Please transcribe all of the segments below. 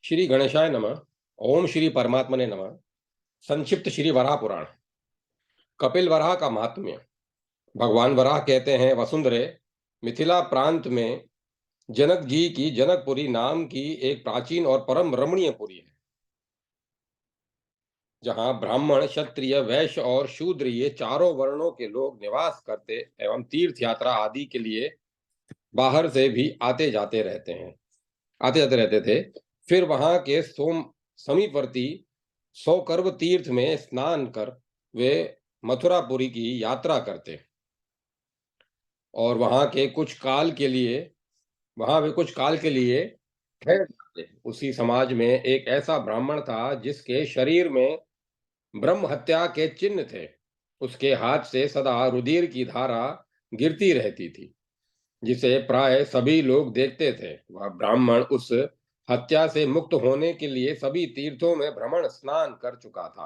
श्री गणेशाय नमः। ओम श्री परमात्मने नमः। संक्षिप्त श्री वराह पुराण। कपिल वराह का महात्म्य। भगवान वराह कहते हैं, वसुंधरे, मिथिला प्रांत में जनक जी की जनकपुरी नाम की एक प्राचीन और परम रमणीय पुरी है, जहां ब्राह्मण, क्षत्रिय, वैश्य और शूद्र ये चारों वर्णों के लोग निवास करते एवं तीर्थ यात्रा आदि के लिए बाहर से भी आते जाते रहते थे। फिर वहां के समीपवर्ती सौकर्व तीर्थ में स्नान कर वे मथुरापुरी की यात्रा करते और वहां वे कुछ काल के लिए ठहर जाते। उसी समाज में एक ऐसा ब्राह्मण था जिसके शरीर में ब्रह्म हत्या के चिन्ह थे। उसके हाथ से सदा रुधिर की धारा गिरती रहती थी, जिसे प्राय सभी लोग देखते थे। वह ब्राह्मण उस हत्या से मुक्त होने के लिए सभी तीर्थों में भ्रमण स्नान कर चुका था।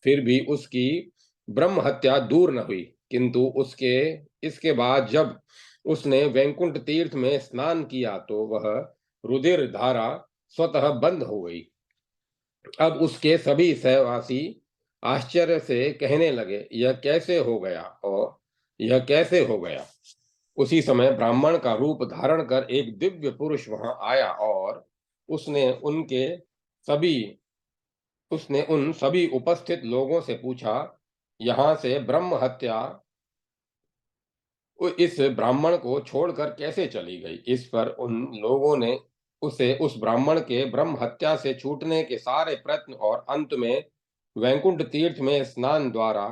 फिर भी उसकी ब्रह्म हत्या दूर न हुई, किंतु उसके इसके बाद जब उसने वैकुंठ तीर्थ में स्नान किया तो वह रुधिर धारा स्वतः बंद हो गई। अब उसके सभी सहवासी आश्चर्य से कहने लगे, यह कैसे हो गया और यह कैसे हो गया। उसी समय ब्राह्मण का रूप धारण कर एक दिव्य पुरुष वहां आया और उसने उनके सभी उसने उन सभी उपस्थित लोगों से पूछा, यहां से ब्रह्म हत्या इस ब्राह्मण को छोड़कर कैसे चली गई। इस पर उन लोगों ने उसे उस ब्राह्मण के ब्रह्म हत्या से छूटने के सारे प्रयत्न और अंत में वैकुंठ तीर्थ में स्नान द्वारा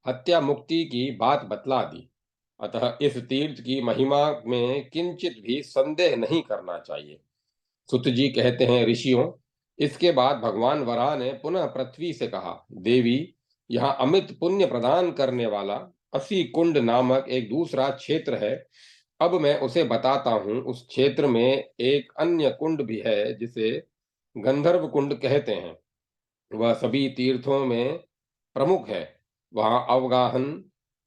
हत्या मुक्ति की बात बतला दी। अतः इस तीर्थ की महिमा में किंचित भी संदेह नहीं करना चाहिए। सुत जी कहते हैं, ऋषियों, इसके बाद भगवान वराह ने पुनः पृथ्वी से कहा, देवी, यहाँ अमित पुण्य प्रदान करने वाला असी कुंड नामक एक दूसरा क्षेत्र है। अब मैं उसे बताता हूँ। उस क्षेत्र में एक अन्य कुंड भी है जिसे गंधर्व कुंड कहते हैं। वह सभी तीर्थों में प्रमुख है। वहां अवगाहन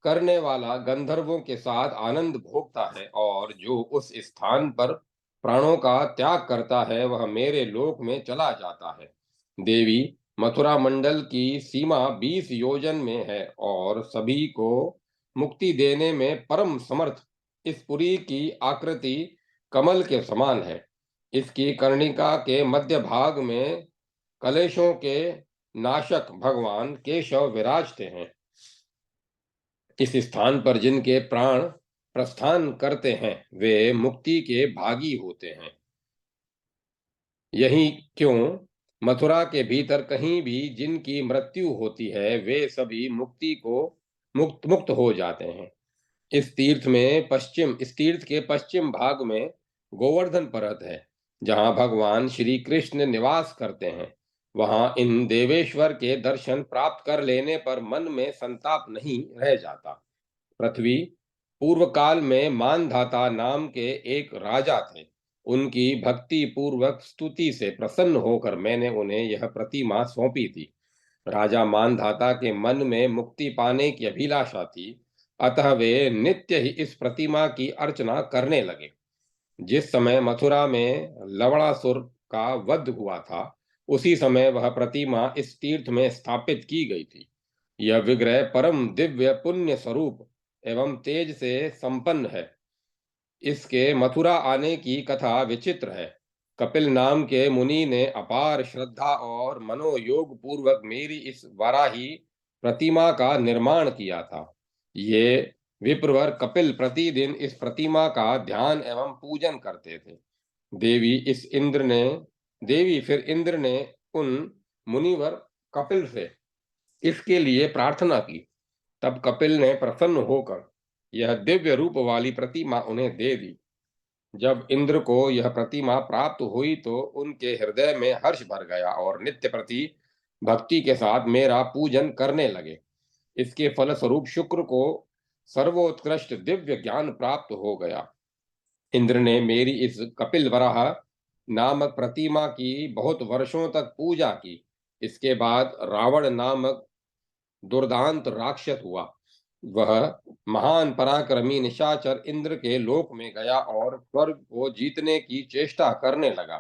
करने वाला गंधर्वों के साथ आनंद भोगता है और जो उस स्थान पर प्राणों का त्याग करता है वह मेरे लोक में चला जाता है। देवी, मथुरा मंडल की सीमा 20 योजन में है और सभी को मुक्ति देने में परम समर्थ इस पुरी की आकृति कमल के समान है। इसकी कर्णिका के मध्य भाग में कलेशों के नाशक भगवान केशव विराजते हैं। इस स्थान पर जिनके प्राण प्रस्थान करते हैं वे मुक्ति के भागी होते हैं। यही क्यों मथुरा के भीतर कहीं भी जिनकी मृत्यु होती है वे सभी मुक्ति को मुक्त हो जाते हैं। इस तीर्थ के पश्चिम भाग में गोवर्धन पर्वत है, जहां भगवान श्री कृष्ण निवास करते हैं। वहां इन देवेश्वर के दर्शन प्राप्त कर लेने पर मन में संताप नहीं रह जाता। पृथ्वी, पूर्व काल में मानधाता नाम के एक राजा थे। उनकी भक्ति पूर्वक स्तुति से प्रसन्न होकर मैंने उन्हें यह प्रतिमा सौंपी थी। राजा मानधाता के मन में मुक्ति पाने की अभिलाषा थी, अतः वे नित्य ही इस प्रतिमा की अर्चना करने लगे। जिस समय मथुरा में लवणासुर का वध हुआ था, उसी समय वह प्रतिमा इस तीर्थ में स्थापित की गई थी। यह विग्रह परम दिव्य पुण्य स्वरूप एवं तेज से संपन्न है। इसके मथुरा आने की कथा विचित्र है। कपिल नाम के मुनि ने अपार श्रद्धा और मनोयोग पूर्वक मेरी इस वाराही प्रतिमा का निर्माण किया था। ये विप्रवर कपिल प्रतिदिन इस प्रतिमा का ध्यान एवं पूजन करते थे। देवी इस इंद्र ने देवी फिर इंद्र ने उन मुनिवर कपिल से इसके लिए प्रार्थना की। तब कपिल ने प्रसन्न होकर यह दिव्य रूप वाली प्रतिमा उन्हें दे दी। जब इंद्र को यह प्रतिमा प्राप्त हुई तो उनके हृदय में हर्ष भर गया और नित्य प्रति भक्ति के साथ मेरा पूजन करने लगे। इसके फलस्वरूप शुक्र को सर्वोत्कृष्ट दिव्य ज्ञान प्राप्त हो गया। इंद्र ने मेरी इस कपिल वराह नामक प्रतिमा की बहुत वर्षों तक पूजा की। इसके बाद रावण नामक दुर्दांत राक्षस हुआ। वह महान पराक्रमी निशाचर इंद्र के लोक में गया और स्वर्ग को जीतने की चेष्टा करने लगा।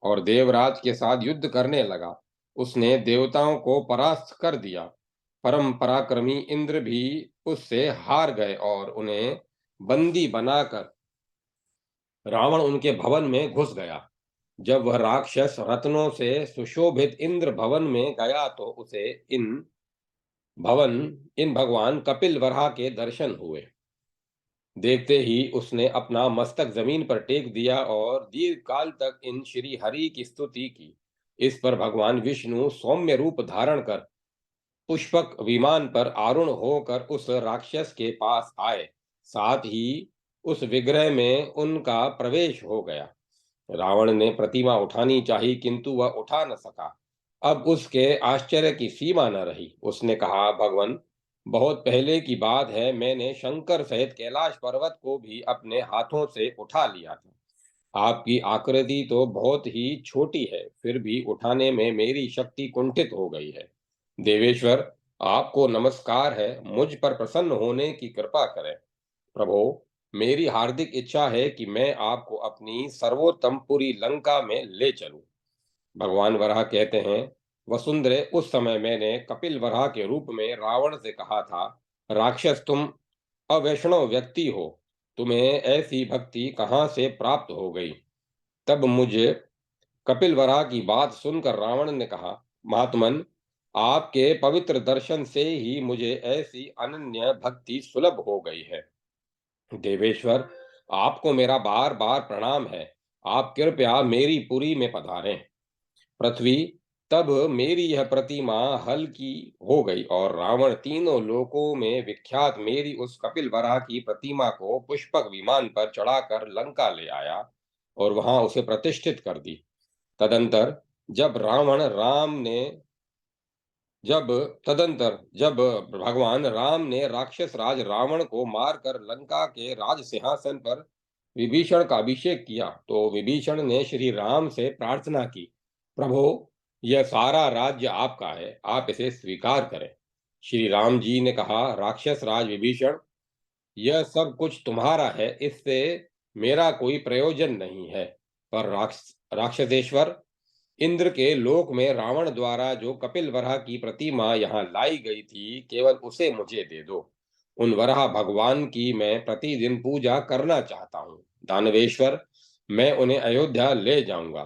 और देवराज के साथ युद्ध करने लगा। उसने देवताओं को परास्त कर दिया। परम पराक्रमी इंद्र भी उससे हार गए और उन्हें बंदी बनाकर रावण उनके भवन में घुस गया। जब वह राक्षस रत्नों से सुशोभित इंद्र भवन में गया तो उसे भवन इन भगवान कपिल वराह के दर्शन हुए। देखते ही उसने अपना मस्तक जमीन पर टेक दिया और दीर्घ काल तक इन श्री हरि की स्तुति की। इस पर भगवान विष्णु सौम्य रूप धारण कर पुष्पक विमान पर आरूढ़ होकर उस राक्षस के पास आए। साथ ही उस विग्रह में उनका प्रवेश हो गया। रावण ने प्रतिमा उठानी चाही किंतु वह उठा न सका। अब उसके आश्चर्य की सीमा न रही। उसने कहा, भगवान, बहुत पहले की बात है, मैंने शंकर सहित कैलाश पर्वत को भी अपने हाथों से उठा लिया था। आपकी आकृति तो बहुत ही छोटी है, फिर भी उठाने में मेरी शक्ति कुंठित हो गई है। देवेश्वर, आपको नमस्कार है, मुझ पर प्रसन्न होने की कृपा करें। प्रभो, मेरी हार्दिक इच्छा है कि मैं आपको अपनी सर्वोत्तम पुरी लंका में ले चलूं। भगवान वराह कहते हैं, वसुंधरे, उस समय मैंने कपिल वराह के रूप में रावण से कहा था, राक्षस, तुम अवैष्णव व्यक्ति हो, तुम्हें ऐसी भक्ति कहाँ से प्राप्त हो गई। तब मुझे कपिल वराह की बात सुनकर रावण ने कहा, महात्मन, आपके पवित्र दर्शन से ही मुझे ऐसी अनन्य भक्ति सुलभ हो गई है। देवेश्वर, आपको मेरा बार बार प्रणाम है। आप कृपया मेरी पुरी में पधारें। पृथ्वी, तब मेरी यह प्रतिमा हल्की हो गई और रावण तीनों लोकों में विख्यात मेरी उस कपिल वराह की प्रतिमा को पुष्पक विमान पर चढ़ाकर लंका ले आया और वहां उसे प्रतिष्ठित कर दी। तदंतर जब रावण राम ने जब जब भगवान राम ने राक्षस राज रावण को मारकर लंका के राज सिंहासन पर विभीषण का अभिषेक किया तो विभीषण ने श्री राम से प्रार्थना की, प्रभो, यह सारा राज्य आपका है, आप इसे स्वीकार करें। श्री राम जी ने कहा, राक्षस राज विभीषण, यह सब कुछ तुम्हारा है, इससे मेरा कोई प्रयोजन नहीं है। पर राक्षसेश्वर, इंद्र के लोक में रावण द्वारा जो कपिल वराह की प्रतिमा यहाँ लाई गई थी, केवल उसे मुझे दे दो। उन वराह भगवान की मैं प्रतिदिन पूजा करना चाहता हूँ। दानवेश्वर, मैं उन्हें अयोध्या ले जाऊंगा।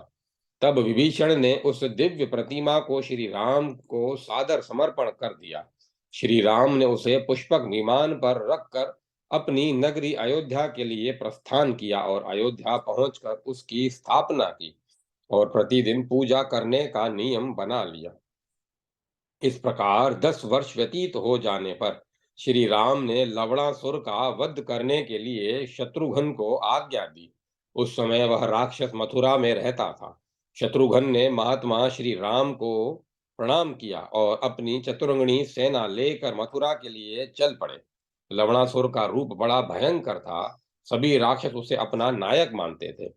तब विभीषण ने उस दिव्य प्रतिमा को श्री राम को सादर समर्पण कर दिया। श्री राम ने उसे पुष्पक विमान पर रखकर अपनी नगरी अयोध्या के लिए प्रस्थान किया और अयोध्या पहुंचकर उसकी स्थापना की और प्रतिदिन पूजा करने का नियम बना लिया। इस प्रकार 10 वर्ष व्यतीत हो जाने पर श्री राम ने लवणासुर का वध करने के लिए शत्रुघ्न को आज्ञा दी। उस समय वह राक्षस मथुरा में रहता था। शत्रुघ्न ने महात्मा श्री राम को प्रणाम किया और अपनी चतुरंगनी सेना लेकर मथुरा के लिए चल पड़े। लवणासुर का रूप बड़ा भयंकर था। सभी राक्षस उसे अपना नायक मानते थे।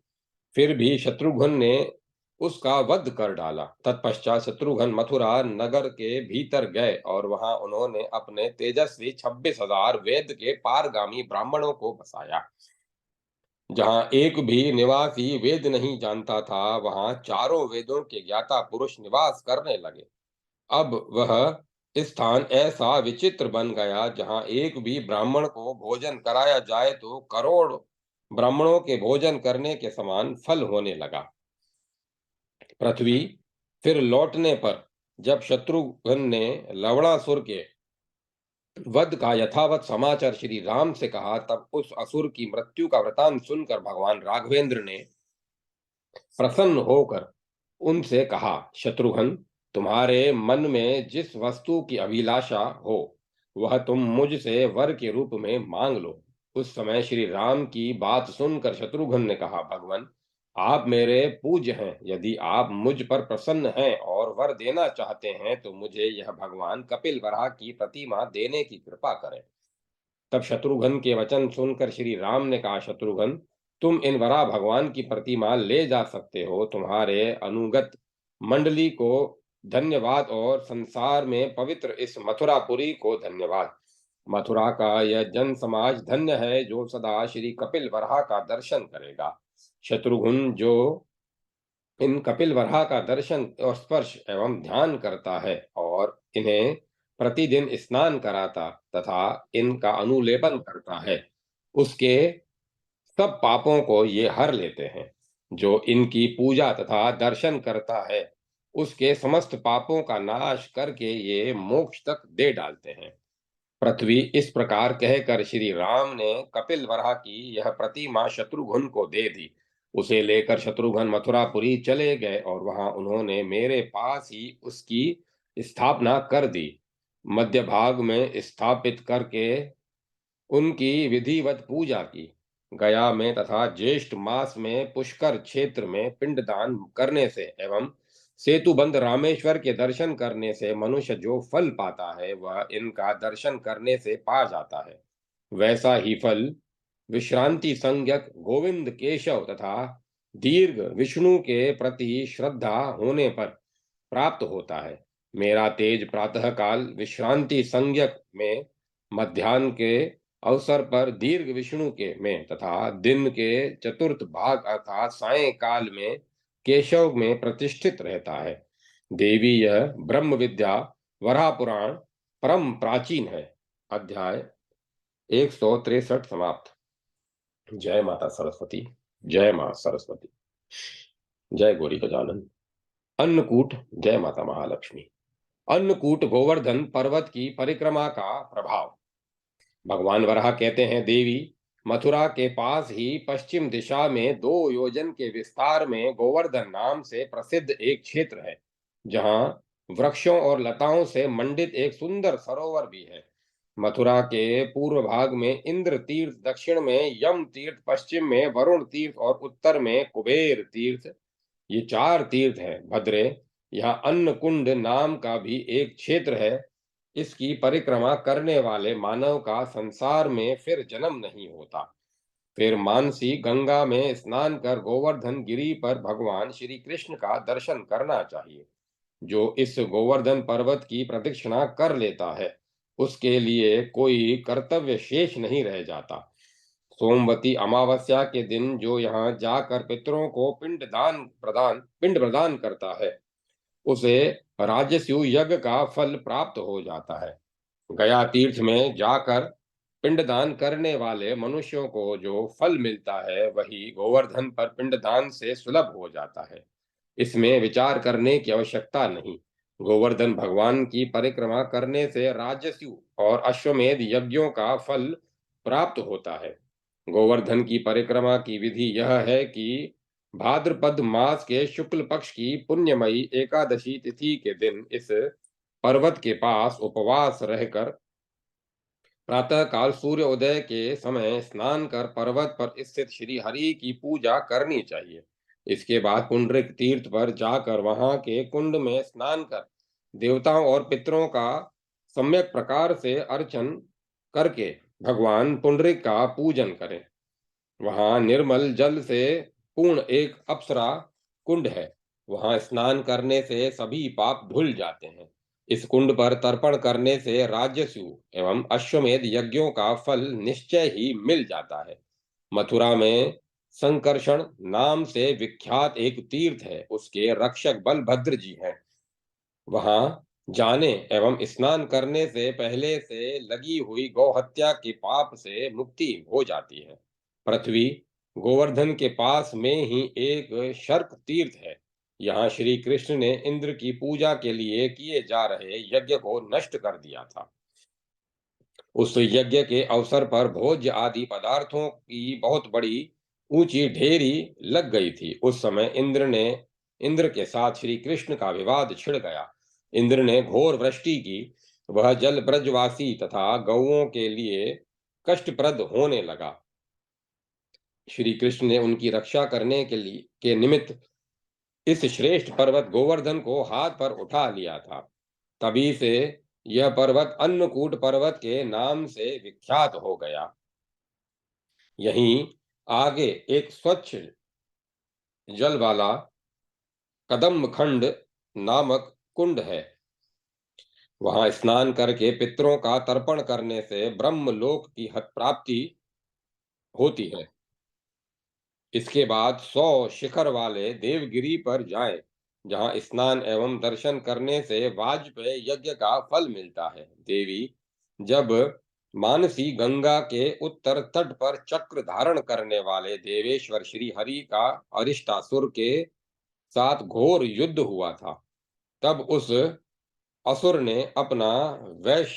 फिर भी शत्रुघ्न ने उसका वध कर डाला। तत्पश्चात शत्रुघ्न मथुरा नगर के भीतर गए और वहां उन्होंने अपने तेजस्वी 26,000 वेद के पारगामी ब्राह्मणों को बसाया। जहां एक भी निवासी वेद नहीं जानता था, वहां चारों वेदों के ज्ञाता पुरुष निवास करने लगे। अब वह स्थान ऐसा विचित्र बन गया, जहां एक भी ब्राह्मण को भोजन कराया जाए तो करोड़ ब्राह्मणों के भोजन करने के समान फल होने लगा। पृथ्वी, फिर लौटने पर जब शत्रुघ्न ने लवणासुर के वध का यथावत समाचार श्री राम से कहा, तब उस असुर की मृत्यु का वृतांत सुनकर भगवान राघवेंद्र ने प्रसन्न होकर उनसे कहा, शत्रुघ्न, तुम्हारे मन में जिस वस्तु की अभिलाषा हो वह तुम मुझसे वर के रूप में मांग लो। उस समय श्री राम की बात सुनकर शत्रुघ्न ने कहा, भगवान, आप मेरे पूज्य हैं। यदि आप मुझ पर प्रसन्न हैं और वर देना चाहते हैं तो मुझे यह भगवान कपिल वराह की प्रतिमा देने की कृपा करें। तब शत्रुघ्न के वचन सुनकर श्री राम ने कहा, शत्रुघ्न, तुम इन वराह भगवान की प्रतिमा ले जा सकते हो। तुम्हारे अनुगत मंडली को धन्यवाद और संसार में पवित्र इस मथुरापुरी को धन्यवाद। मथुरा का यह जन समाज धन्य है जो सदा श्री कपिल वराह का दर्शन करेगा। शत्रुघ्न जो इन कपिल वराह का दर्शन और स्पर्श एवं ध्यान करता है और इन्हें प्रतिदिन स्नान कराता तथा इनका अनुलेपन करता है, उसके सब पापों को ये हर लेते हैं। जो इनकी पूजा तथा दर्शन करता है, उसके समस्त पापों का नाश करके ये मोक्ष तक दे डालते हैं। पृथ्वी इस प्रकार कहकर श्री राम ने कपिल वराह की यह प्रतिमा शत्रुघ्न को दे दी। उसे लेकर शत्रुघ्न मथुरापुरी चले गए और वहां उन्होंने मेरे पास ही उसकी स्थापना कर दी। मध्य भाग में स्थापित करके उनकी विधिवत पूजा की। गया में तथा ज्येष्ठ मास में पुष्कर क्षेत्र में पिंडदान करने से एवं सेतुबंध रामेश्वर के दर्शन करने से मनुष्य जो फल पाता है वह इनका दर्शन करने से पा जाता है। वैसा ही फल विश्रांति संज्ञक गोविंद केशव तथा दीर्घ विष्णु के प्रति श्रद्धा होने पर प्राप्त होता है। मेरा तेज प्रातः काल विश्रांति संज्ञक में, मध्याह्न के अवसर पर दीर्घ विष्णु के में तथा दिन के चतुर्थ भाग अर्थात साय काल में केशव में प्रतिष्ठित रहता है। देवी यह ब्रह्म विद्या वराह पुराण परम प्राचीन है। अध्याय 163 समाप्त। जय माता सरस्वती। जय मां सरस्वती। जय गौरी गजानन। अन्नकूट। जय माता महालक्ष्मी। अन्नकूट गोवर्धन पर्वत की परिक्रमा का प्रभाव। भगवान वराह कहते हैं, देवी, मथुरा के पास ही पश्चिम दिशा में 2 योजन के विस्तार में गोवर्धन नाम से प्रसिद्ध एक क्षेत्र है, जहां वृक्षों और लताओं से मंडित एक सुंदर सरोवर भी है। मथुरा के पूर्व भाग में इंद्र तीर्थ, दक्षिण में यम तीर्थ, पश्चिम में वरुण तीर्थ और उत्तर में कुबेर तीर्थ, ये 4 तीर्थ हैं। भद्रे, यहाँ अन्नकुंड नाम का भी एक क्षेत्र है। इसकी परिक्रमा करने वाले मानव का संसार में फिर जन्म नहीं होता। फिर मानसी गंगा में स्नान कर गोवर्धन गिरी पर भगवान श्री कृष्ण का दर्शन करना चाहिए। जो इस गोवर्धन पर्वत की प्रदक्षिणा कर लेता है, उसके लिए कोई कर्तव्य शेष नहीं रह जाता। सोमवती अमावस्या के दिन जो यहाँ जाकर पितरों को पिंड प्रदान करता है, उसे राजस्यु यज्ञ का फल प्राप्त हो जाता है। गया तीर्थ में जाकर पिंडदान करने वाले मनुष्यों को जो फल मिलता है, वही गोवर्धन पर पिंडदान से सुलभ हो जाता है। इसमें विचार करने की आवश्यकता नहीं। गोवर्धन भगवान की परिक्रमा करने से राजस्यु और अश्वमेध यज्ञों का फल प्राप्त होता है। गोवर्धन की परिक्रमा की विधि यह है कि भाद्रपद मास के शुक्ल पक्ष की पुण्यमयी एकादशी तिथि के दिन इस पर्वत के पास उपवास रहकर प्रातः काल सूर्योदय के समय स्नान कर पर्वत पर स्थित श्री हरि की पूजा करनी चाहिए। इसके बाद पुंडरिक तीर्थ पर जाकर वहां के कुंड में स्नान कर देवताओं और पितरों का सम्यक प्रकार से अर्चन करके भगवान पुंडरिक का पूजन करें। वहां निर्मल जल से पूर्ण एक अप्सरा कुंड है। वहां स्नान करने से सभी पाप धुल जाते हैं। इस कुंड पर तर्पण करने से राजस्यु एवं अश्वमेध यज्ञों का फल निश्चय ही मिल जाता है। मथुरा में संकर्षण नाम से विख्यात एक तीर्थ है, उसके रक्षक बलभद्र जी हैं। वहां जाने एवं स्नान करने से पहले से लगी हुई गौहत्या के पाप से मुक्ति हो जाती है। पृथ्वी गोवर्धन के पास में ही एक शर्क तीर्थ है। यहाँ श्री कृष्ण ने इंद्र की पूजा के लिए किए जा रहे यज्ञ को नष्ट कर दिया था। उस यज्ञ के अवसर पर भोज्य आदि पदार्थों की बहुत बड़ी ऊंची ढेरी लग गई थी। उस समय इंद्र के साथ श्री कृष्ण का विवाद छिड़ गया। इंद्र ने घोर वृष्टि की। वह जल ब्रजवासी तथा गौओं के लिए कष्टप्रद होने लगा। श्री कृष्ण ने उनकी रक्षा करने के निमित्त इस श्रेष्ठ पर्वत गोवर्धन को हाथ पर उठा लिया था। तभी से यह पर्वत अन्नकूट पर्वत के नाम से विख्यात हो गया। यहीं आगे एक स्वच्छ जल वाला कदम्बखंड नामक कुंड है। वहां स्नान करके पितरों का तर्पण करने से ब्रह्मलोक की प्राप्ति होती है। इसके बाद 100 शिखर वाले देवगिरी पर जाएं, जहां स्नान एवं दर्शन करने से वाजपेय यज्ञ का फल मिलता है। देवी जब मानसी गंगा के उत्तर तट पर चक्र धारण करने वाले देवेश्वर श्री हरि का अरिष्टासुर के साथ घोर युद्ध हुआ था, तब उस असुर ने अपना वैश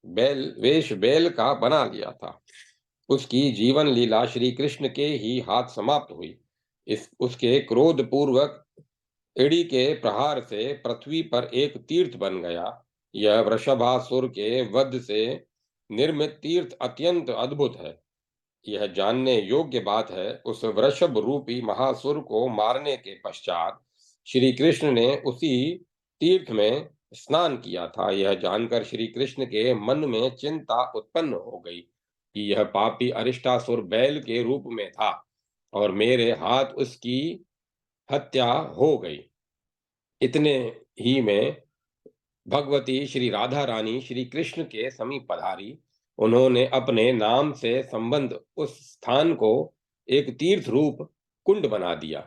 वेश बैल का बना लिया था। उसकी जीवन लीला श्री कृष्ण के ही हाथ समाप्त हुई। इस उसके क्रोध पूर्वक एड़ी के प्रहार से पृथ्वी पर एक तीर्थ बन गया। यह वृषभासुर के वध से निर्मित तीर्थ अत्यंत अद्भुत है। यह जानने योग्य बात है, उस वृषभ रूपी महासुर को मारने के पश्चात श्री कृष्ण ने उसी तीर्थ में स्नान किया था। यह जानकर श्री कृष्ण के मन में चिंता उत्पन्न हो गई कि यह पापी अरिष्टासुर बैल के रूप में था और मेरे हाथ उसकी हत्या हो गई। इतने ही में भगवती श्री राधा रानी श्री कृष्ण के समीप पधारी। उन्होंने अपने नाम से संबंध उस स्थान को एक तीर्थ रूप कुंड बना दिया।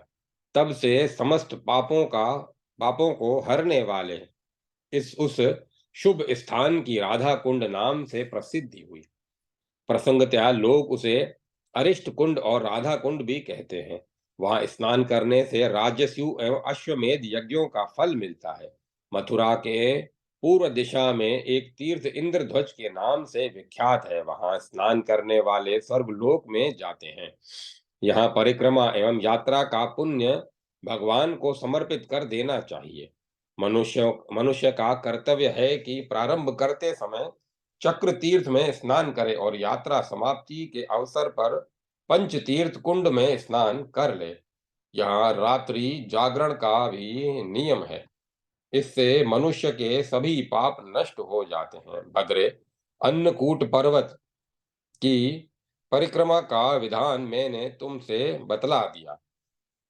तब से समस्त पापों को हरने वाले इस उस शुभ स्थान की राधा कुंड नाम से प्रसिद्धि हुई। प्रसंगतया लोग उसे अरिष्ट कुंड और राधा कुंड भी कहते हैं। वहां स्नान करने से राजस्यु एवं अश्वमेध यज्ञों का फल मिलता है। मथुरा के पूर्व दिशा में एक तीर्थ इंद्रध्वज के नाम से विख्यात है। वहां स्नान करने वाले स्वर्गलोक में जाते हैं। यहाँ परिक्रमा एवं यात्रा का पुण्य भगवान को समर्पित कर देना चाहिए। मनुष्य का कर्तव्य है कि प्रारंभ करते समय चक्र तीर्थ में स्नान करे और यात्रा समाप्ति के अवसर पर पंच तीर्थ कुंड में स्नान कर ले। यहाँ रात्रि जागरण का भी नियम है। इससे मनुष्य के सभी पाप नष्ट हो जाते हैं। भद्रे, अन्नकूट पर्वत की परिक्रमा का विधान मैंने तुमसे बतला दिया।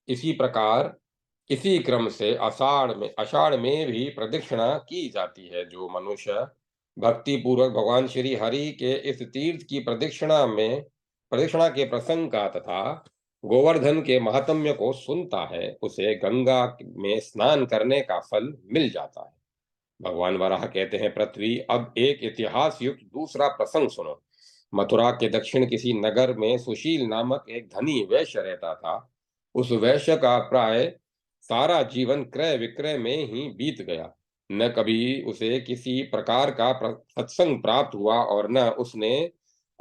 इसी प्रकार इसी क्रम से आषाढ़ में भी प्रदक्षिणा की जाती है। जो मनुष्य भक्ति पूर्वक भगवान श्री हरि के इस तीर्थ की प्रदक्षिणा के प्रसंग का तथा गोवर्धन के महात्म्य को सुनता है, उसे गंगा में स्नान करने का फल मिल जाता है। भगवान वराह कहते हैं, पृथ्वी, अब एक इतिहास युक्त दूसरा प्रसंग सुनो। मथुरा के दक्षिण किसी नगर में सुशील नामक एक धनी वैश्य रहता था। उस वैश्य का प्राय सारा जीवन क्रय विक्रय में ही बीत गया। न कभी उसे किसी प्रकार का सत्संग प्राप्त हुआ और न उसने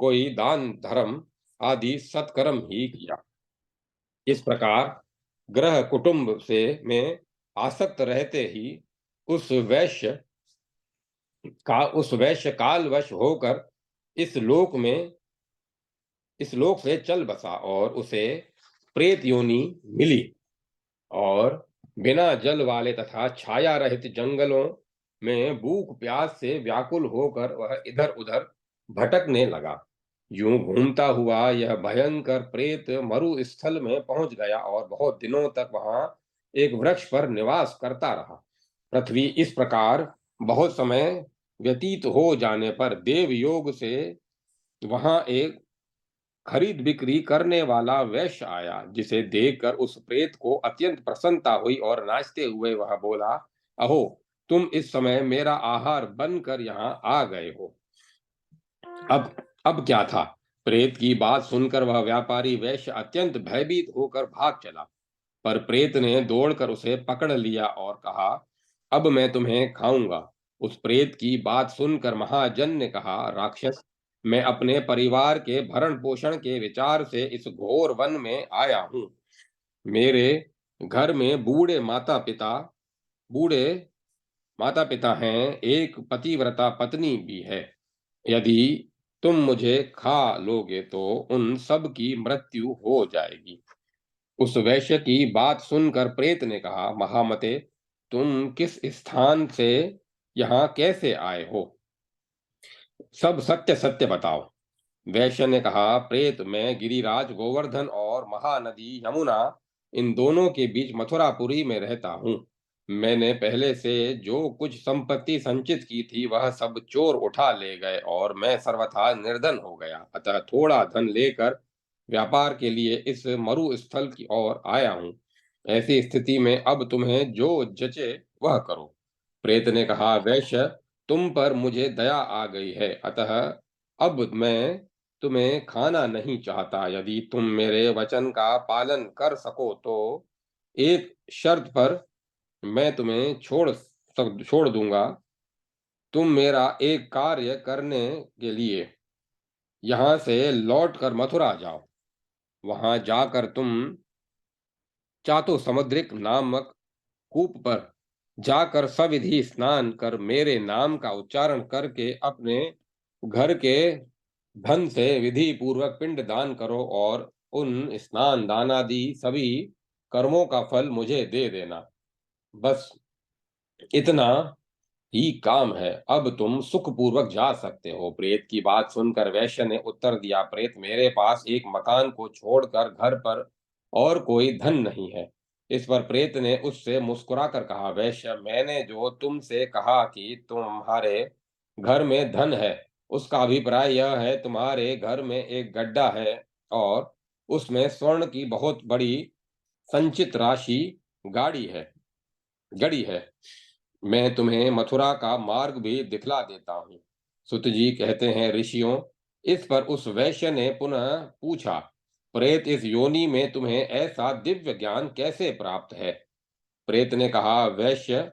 कोई दान धर्म आदि सत्कर्म ही किया। इस प्रकार ग्रह कुटुंब से में आसक्त रहते ही उस वैश्य उस वैश्य कालवश होकर इस लोक में इस लोक से चल बसा और उसे प्रेत योनि मिली और बिना जल वाले तथा छाया रहित जंगलों में भूख प्यास से व्याकुल होकर वह इधर उधर भटकने लगा। यूं घूमता हुआ यह भयंकर प्रेत मरु स्थल में पहुंच गया और बहुत दिनों तक वहां एक वृक्ष पर निवास करता रहा। पृथ्वी, इस प्रकार बहुत समय व्यतीत हो जाने पर देव योग से वहां एक खरीद बिक्री करने वाला वैश्य आया, जिसे देखकर उस प्रेत को अत्यंत प्रसन्नता हुई और नाचते हुए वह बोला, अहो, तुम इस समय मेरा आहार बनकर यहाँ आ गए हो। अब क्या था? प्रेत की बात सुनकर वह व्यापारी वैश्य अत्यंत भयभीत होकर भाग चला, पर प्रेत ने दौड़कर उसे पकड़ लिया और कहा, अब मैं तुम्हें खाऊंगा। उस प्रेत की बात सुनकर महाजन ने कहा, राक्षस, मैं अपने परिवार के भरण पोषण के विचार से इस घोर वन में आया हूँ। मेरे घर में बूढ़े माता पिता हैं, एक पतिव्रता पत्नी भी है। यदि तुम मुझे खा लोगे तो उन सब की मृत्यु हो जाएगी। उस वैश्य की बात सुनकर प्रेत ने कहा, महामते, तुम किस स्थान से यहाँ कैसे आए हो? सब सत्य सत्य बताओ। वैश्य ने कहा, प्रेत, मैं गिरिराज गोवर्धन और महानदी यमुना, इन दोनों के बीच मथुरापुरी में रहता हूँ। मैंने पहले से जो कुछ संपत्ति संचित की थी वह सब चोर उठा ले गए और मैं सर्वथा निर्धन हो गया। अतः थोड़ा धन लेकर व्यापार के लिए इस मरुस्थल की ओर आया हूँ। ऐसी स्थिति में अब तुम्हें जो जचे वह करो। प्रेत ने कहा, वैश्य, तुम पर मुझे दया आ गई है, अतः अब मैं तुम्हें खाना नहीं चाहता। यदि तुम मेरे वचन का पालन कर सको तो एक शर्त पर मैं तुम्हें छोड़ दूंगा। तुम मेरा एक कार्य करने के लिए यहाँ से लौटकर मथुरा जाओ। वहां जाकर तुम चातो समुद्रिक नामक कूप पर जाकर सविधि स्नान कर मेरे नाम का उच्चारण करके अपने घर के धन से विधि पूर्वक पिंड दान करो और उन स्नान दानादि सभी कर्मों का फल मुझे दे देना। बस इतना ही काम है। अब तुम सुखपूर्वक जा सकते हो। प्रेत की बात सुनकर वैश्य ने उत्तर दिया, प्रेत, मेरे पास एक मकान को छोड़कर घर पर और कोई धन नहीं है। इस पर प्रेत ने उससे मुस्कुराकर कहा, वैश्य, मैंने जो तुमसे कहा कि तुम्हारे घर में धन है, उसका अभिप्राय यह है, तुम्हारे घर में एक गड्ढा है और उसमें स्वर्ण की बहुत बड़ी संचित राशि गाड़ी है गड़ी है। मैं तुम्हें मथुरा का मार्ग भी दिखला देता हूँ। सुत जी कहते हैं, ऋषियों, इस पर उस वैश्य ने पुनः पूछा, प्रेत, इस योनि में तुम्हें ऐसा दिव्य ज्ञान कैसे प्राप्त है? प्रेत ने कहा, वैश्य,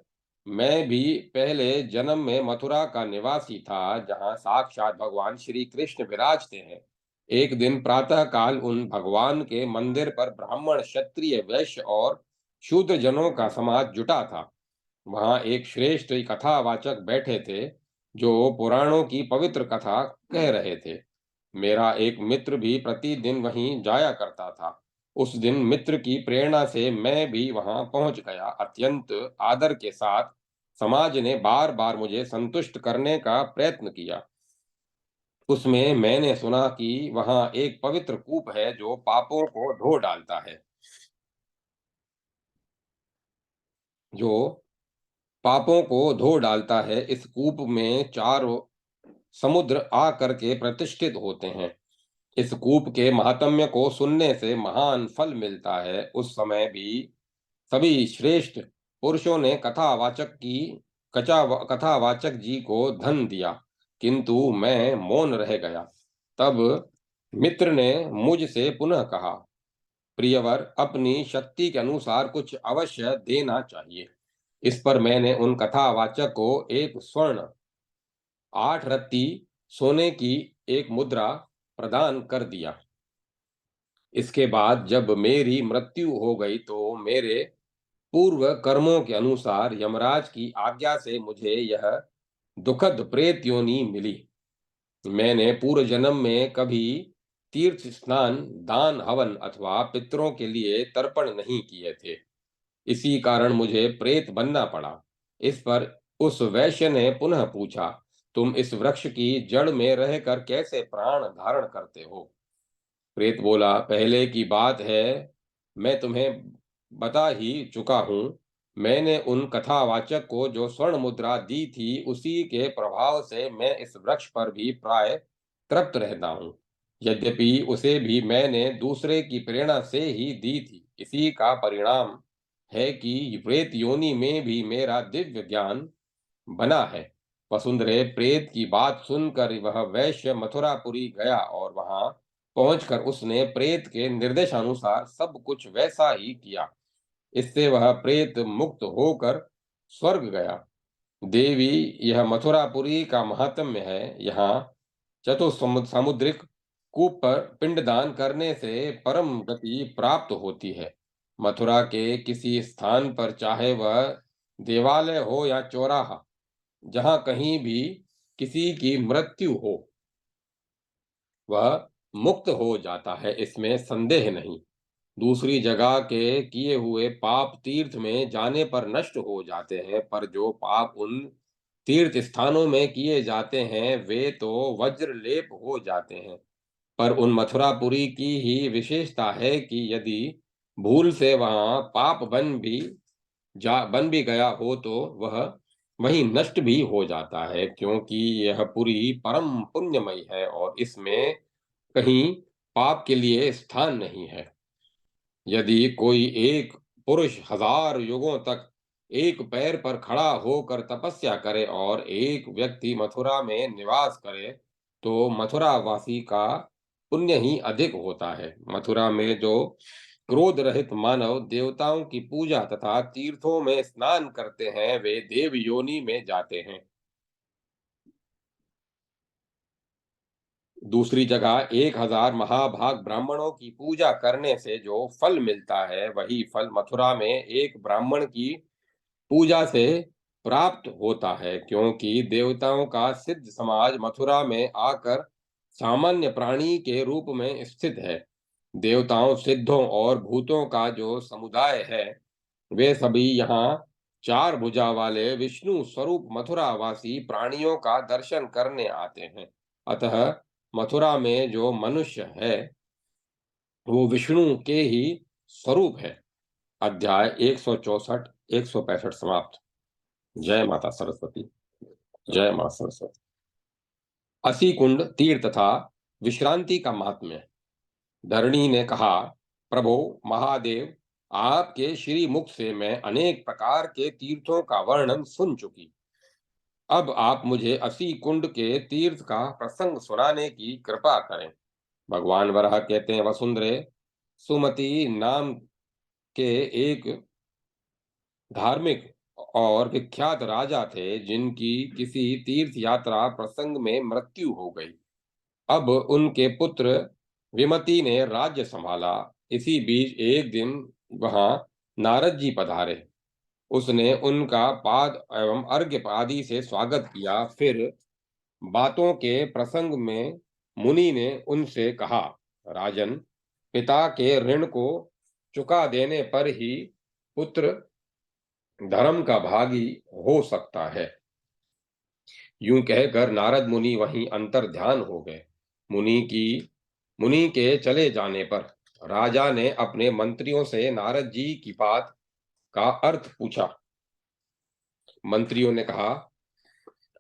मैं भी पहले जन्म में मथुरा का निवासी था, जहाँ साक्षात भगवान श्री कृष्ण विराजते हैं। एक दिन प्रातः काल उन भगवान के मंदिर पर ब्राह्मण, क्षत्रिय, वैश्य और शूद्र जनों का समाज जुटा था। वहां एक श्रेष्ठ कथावाचक बैठे थे, जो पुराणों की पवित्र कथा कह रहे थे। मेरा एक मित्र भी प्रतिदिन वहीं जाया करता था। उस दिन मित्र की प्रेरणा से मैं भी वहां पहुंच गया। अत्यंत आदर के साथ समाज ने बार बार मुझे संतुष्ट करने का प्रयत्न किया। उसमें मैंने सुना कि वहां एक पवित्र कूप है जो पापों को धो डालता है। जो पापों को धो डालता है। इस कूप में चारों समुद्र आ करके प्रतिष्ठित होते हैं। इस कूप के महात्म्य को सुनने से महान फल मिलता है। उस समय भी सभी श्रेष्ठ पुरुषों ने कथावाचक जी को धन दिया, किंतु मैं मौन रह गया। तब मित्र ने मुझसे पुनः कहा, प्रियवर, अपनी शक्ति के अनुसार कुछ अवश्य देना चाहिए। इस पर मैंने उन कथावाचक को एक स्वर्ण 8 रत्ती सोने की एक मुद्रा प्रदान कर दिया। इसके बाद जब मेरी मृत्यु हो गई तो मेरे पूर्व कर्मों के अनुसार यमराज की आज्ञा से मुझे यह दुखद प्रेत योनि मिली। मैंने पूर्व जन्म में कभी तीर्थ स्नान, दान, हवन अथवा पितरों के लिए तर्पण नहीं किए थे। इसी कारण मुझे प्रेत बनना पड़ा। इस पर उस वैश्य ने पुनः पूछा, तुम इस वृक्ष की जड़ में रहकर कैसे प्राण धारण करते हो? प्रेत बोला, पहले की बात है, मैं तुम्हें बता ही चुका हूँ। मैंने उन कथावाचक को जो स्वर्ण मुद्रा दी थी, उसी के प्रभाव से मैं इस वृक्ष पर भी प्राय तृप्त रहता हूँ। यद्यपि उसे भी मैंने दूसरे की प्रेरणा से ही दी थी। इसी का परिणाम है कि प्रेत योनि में भी मेरा दिव्य ज्ञान बना है। वसुंधरे, प्रेत की बात सुनकर वह वैश्य मथुरापुरी गया और वहां पहुंचकर उसने प्रेत के निर्देशानुसार सब कुछ वैसा ही किया। इससे वह प्रेत मुक्त होकर स्वर्ग गया। देवी, यह मथुरापुरी का महात्म्य है। यहाँ सामुद्रिक कूप पर पिंडदान करने से परम गति प्राप्त होती है। मथुरा के किसी स्थान पर, चाहे वह देवालय हो या चौराहा, जहाँ कहीं भी किसी की मृत्यु हो, वह मुक्त हो जाता है, इसमें संदेह नहीं। दूसरी जगह के किए हुए पाप तीर्थ में जाने पर नष्ट हो जाते हैं, पर जो पाप उन तीर्थ स्थानों में किए जाते हैं, वे तो वज्र लेप हो जाते हैं। पर उन मथुरापुरी की ही विशेषता है कि यदि भूल से वहां पाप बन भी गया हो तो वह वहीं नष्ट भी हो जाता है, क्योंकि यह पुरी परम पुण्यमयी है और इसमें कहीं पाप के लिए स्थान नहीं है। यदि कोई एक पुरुष 1000 युगों तक एक पैर पर खड़ा होकर तपस्या करे और एक व्यक्ति मथुरा में निवास करे, तो मथुरावासी का पुण्य ही अधिक होता है। मथुरा में जो क्रोध रहित मानव देवताओं की पूजा तथा तीर्थों में स्नान करते हैं, वे देव योनि में जाते हैं। दूसरी जगह 1000 महाभाग ब्राह्मणों की पूजा करने से जो फल मिलता है, वही फल मथुरा में एक ब्राह्मण की पूजा से प्राप्त होता है, क्योंकि देवताओं का सिद्ध समाज मथुरा में आकर सामान्य प्राणी के रूप में स्थित है। देवताओं, सिद्धों और भूतों का जो समुदाय है, वे सभी यहाँ चार भुजा वाले विष्णु स्वरूप मथुरावासी प्राणियों का दर्शन करने आते हैं। अतः मथुरा में जो मनुष्य है, वो विष्णु के ही स्वरूप है। अध्याय 164 165 समाप्त। जय माता सरस्वती। जय मां सरस्वती। असी कुंड तीर्थ तथा विश्रांति का महात्म्य। धरणी ने कहा, प्रभो महादेव, आपके श्री मुख से मैं अनेक प्रकार के तीर्थों का वर्णन सुन चुकी। अब आप मुझे असी कुंड के तीर्थ का प्रसंग सुनाने की कृपा करें। भगवान वराह कहते हैं, वसुंधरे, सुमति नाम के एक धार्मिक और विख्यात राजा थे, जिनकी किसी तीर्थ यात्रा प्रसंग में मृत्यु हो गई। अब उनके पुत्र विमति ने राज्य संभाला। इसी बीच एक दिन वहां नारद जी पधारे। उसने उनका पाद एवं अर्घ्य आदि से स्वागत किया। फिर बातों के प्रसंग में मुनि ने उनसे कहा, राजन, पिता के ऋण को चुका देने पर ही पुत्र धर्म का भागी हो सकता है। यूं कहकर नारद मुनि वहीं अंतर ध्यान हो गए। मुनि के चले जाने पर राजा ने अपने मंत्रियों से नारद जी की बात का अर्थ पूछा। मंत्रियों ने कहा,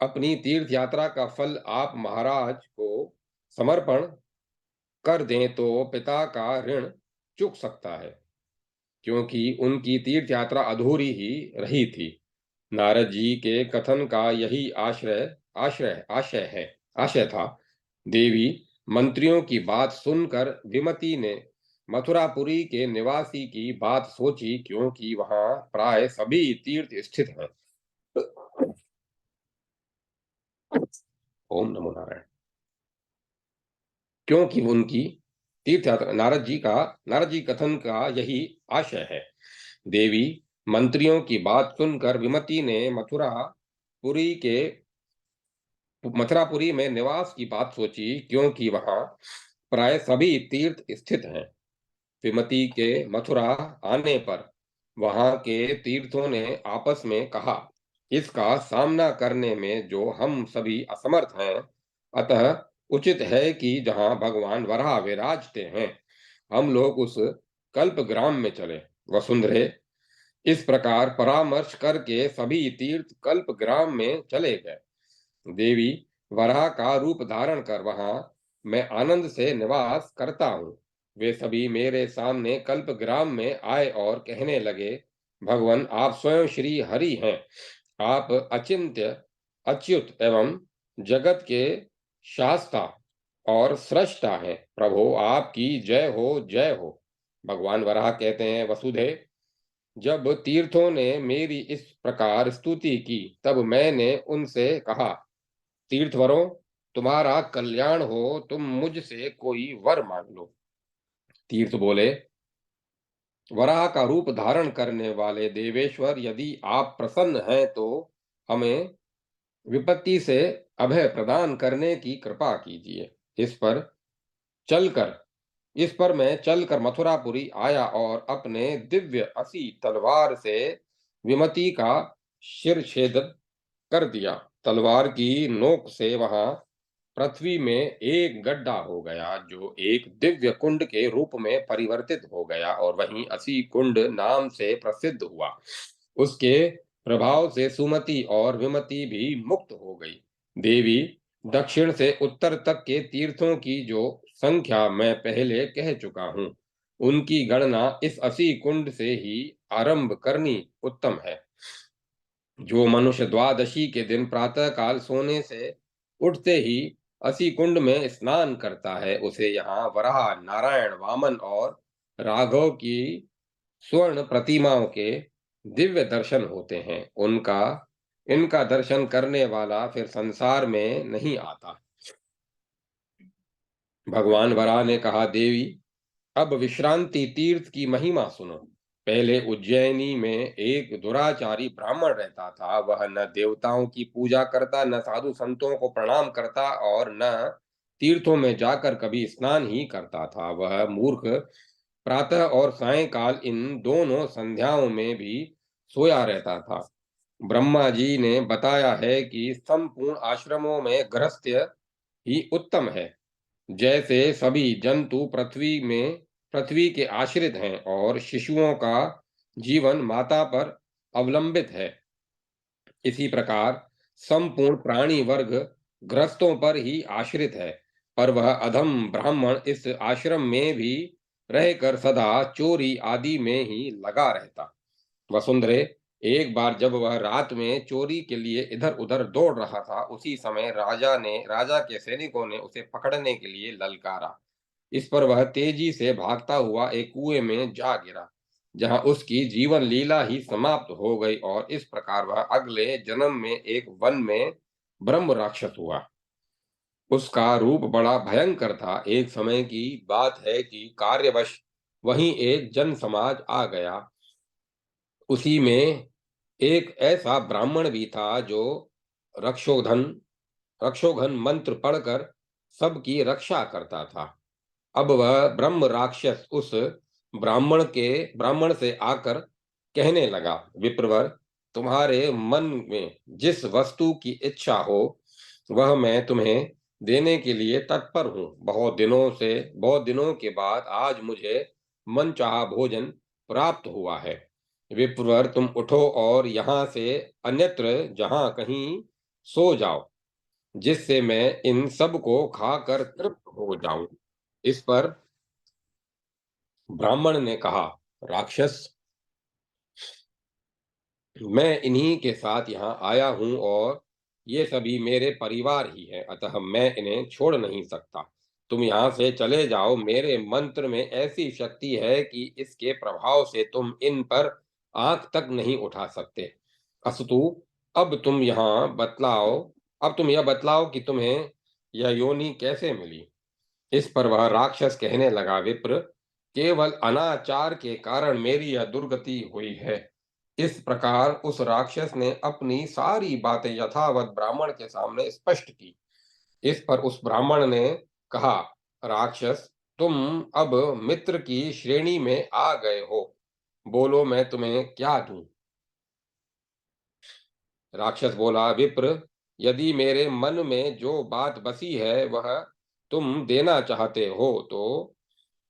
अपनी तीर्थ यात्रा का फल आप महाराज को समर्पण कर दें तो पिता का ऋण चुक सकता है, क्योंकि उनकी तीर्थ यात्रा अधूरी ही रही थी। नारद जी के कथन का यही आशय था। देवी मंत्रियों की बात सुनकर विमति ने मथुरापुरी के निवासी की बात सोची, क्योंकि वहां प्राय सभी तीर्थ स्थित हैं। ओम नमो नारायण। क्योंकि उनकी तीर्थ यात्रा नारद जी कथन का यही आशय है। देवी मंत्रियों की बात सुनकर विमति ने मथुरापुरी में निवास की बात सोची, क्योंकि वहां प्राय सभी तीर्थ स्थित हैं। विमति के मथुरा आने पर वहां के तीर्थों ने आपस में कहा, इसका सामना करने में जो हम सभी असमर्थ हैं, अतः उचित है कि जहां भगवान वराह विराजते हैं, हम लोग उस कल्प ग्राम में चले। वसुंधरे, इस प्रकार परामर्श करके सभी तीर्थ कल्प ग्राम में चले गए। देवी वराह का रूप धारण कर वहां मैं आनंद से निवास करता हूँ। वे सभी मेरे सामने कल्प ग्राम में आए और कहने लगे, भगवान, आप स्वयं श्री हरि हैं। आप अचिंत्य, अच्युत एवं जगत के शास्ता और सृष्टा हैं। प्रभु, आपकी जय हो, जय हो। भगवान वराह कहते हैं, वसुधे, जब तीर्थों ने मेरी इस प्रकार स्तुति की, तब मैंने उनसे कहा, तीर्थवरों, तुम्हारा कल्याण हो, तुम मुझसे कोई वर मांग लो। तीर्थ बोले, वराह का रूप धारण करने वाले देवेश्वर, यदि आप प्रसन्न हैं तो हमें विपत्ति से अभय प्रदान करने की कृपा कीजिए। चलकर इस पर मैं चलकर मथुरापुरी आया और अपने दिव्य असी तलवार से विमति का शिर छेद कर दिया। तलवार की नोक से वहां पृथ्वी में एक गड्ढा हो गया, जो एक दिव्य कुंड के रूप में परिवर्तित हो गया और वहीं असी कुंड नाम से प्रसिद्ध हुआ। उसके प्रभाव से सुमति और विमति भी मुक्त हो गई। देवी दक्षिण से उत्तर तक के तीर्थों की जो संख्या मैं पहले कह चुका हूँ। उनकी गणना इस 80 कुंड से ही आरंभ करनी उत्तम है। जो मनुष्य द्वादशी के दिन प्रातःकाल सोने से उठते ही 80 कुंड में स्नान करता है, उसे यहाँ वराह, नारायण, वामन और राघव की स्वर्ण प्रतिमाओं के दिव्य दर्शन होते हैं। उनका इनका दर्शन करने वाला फिर संसार में नहीं आता। भगवान वराह ने कहा, देवी, अब विश्रांति तीर्थ की महिमा सुनो। पहले उज्जैनी में एक दुराचारी ब्राह्मण रहता था। वह न देवताओं की पूजा करता, न साधु संतों को प्रणाम करता और न तीर्थों में जाकर कभी स्नान ही करता था। वह मूर्ख प्रातः और सायंकाल इन दोनों संध्याओं में भी सोया रहता था। ब्रह्मा जी ने बताया है कि संपूर्ण आश्रमों में गृहस्थ्य ही उत्तम है। जैसे सभी जंतु पृथ्वी के आश्रित हैं और शिशुओं का जीवन माता पर अवलंबित है, इसी प्रकार संपूर्ण प्राणी वर्ग ग्रस्तों पर ही आश्रित है। पर वह अधम ब्राह्मण इस आश्रम में भी रहकर सदा चोरी आदि में ही लगा रहता। वसुंधरे, एक बार जब वह रात में चोरी के लिए इधर उधर दौड़ रहा था, उसी समय राजा के सैनिकों ने उसे पकड़ने के लिए ललकारा। इस पर वह तेजी से भागता हुआ एक कुएं में जा गिरा, जहां उसकी जीवन लीला ही समाप्त हो गई और इस प्रकार वह अगले जन्म में एक वन में ब्रह्म राक्षस हुआ। उसका रूप बड़ा भयंकर था। एक समय की बात है कि कार्यवश वहीं एक जन समाज आ गया। उसी में एक ऐसा ब्राह्मण भी था जो रक्षोधन रक्षोघन मंत्र पढ़कर सबकी रक्षा करता था। अब वह ब्रह्म राक्षस उस ब्राह्मण से आकर कहने लगा, विप्रवर, तुम्हारे मन में जिस वस्तु की इच्छा हो वह मैं तुम्हें देने के लिए तत्पर हूँ। बहुत दिनों के बाद आज मुझे मनचाहा भोजन प्राप्त हुआ है। विप्रवर, तुम उठो और यहाँ से अन्यत्र जहाँ कहीं सो जाओ, जिससे मैं इन सब को खाकर तृप्त हो जाऊं। इस पर ब्राह्मण ने कहा, राक्षस, मैं इन्हीं के साथ यहाँ आया हूँ और ये सभी मेरे परिवार ही हैं, अतः मैं इन्हें छोड़ नहीं सकता। तुम यहाँ से चले जाओ। मेरे मंत्र में ऐसी शक्ति है कि इसके प्रभाव से तुम इन पर आंख तक नहीं उठा सकते। अस्तु, अब तुम यहाँ बतलाओ अब तुम यह बतलाओ कि तुम्हें यह योनि कैसे मिली। इस पर वह राक्षस कहने लगा, विप्र, केवल अनाचार के कारण मेरी यह दुर्गति हुई है। इस प्रकार उस राक्षस ने अपनी सारी बातें यथावत ब्राह्मण के सामने स्पष्ट की। इस पर उस ब्राह्मण ने कहा, राक्षस, तुम अब मित्र की श्रेणी में आ गए हो। बोलो, मैं तुम्हें क्या दूं। राक्षस बोला, विप्र, यदि मेरे मन में जो बात बसी है वह तुम देना चाहते हो तो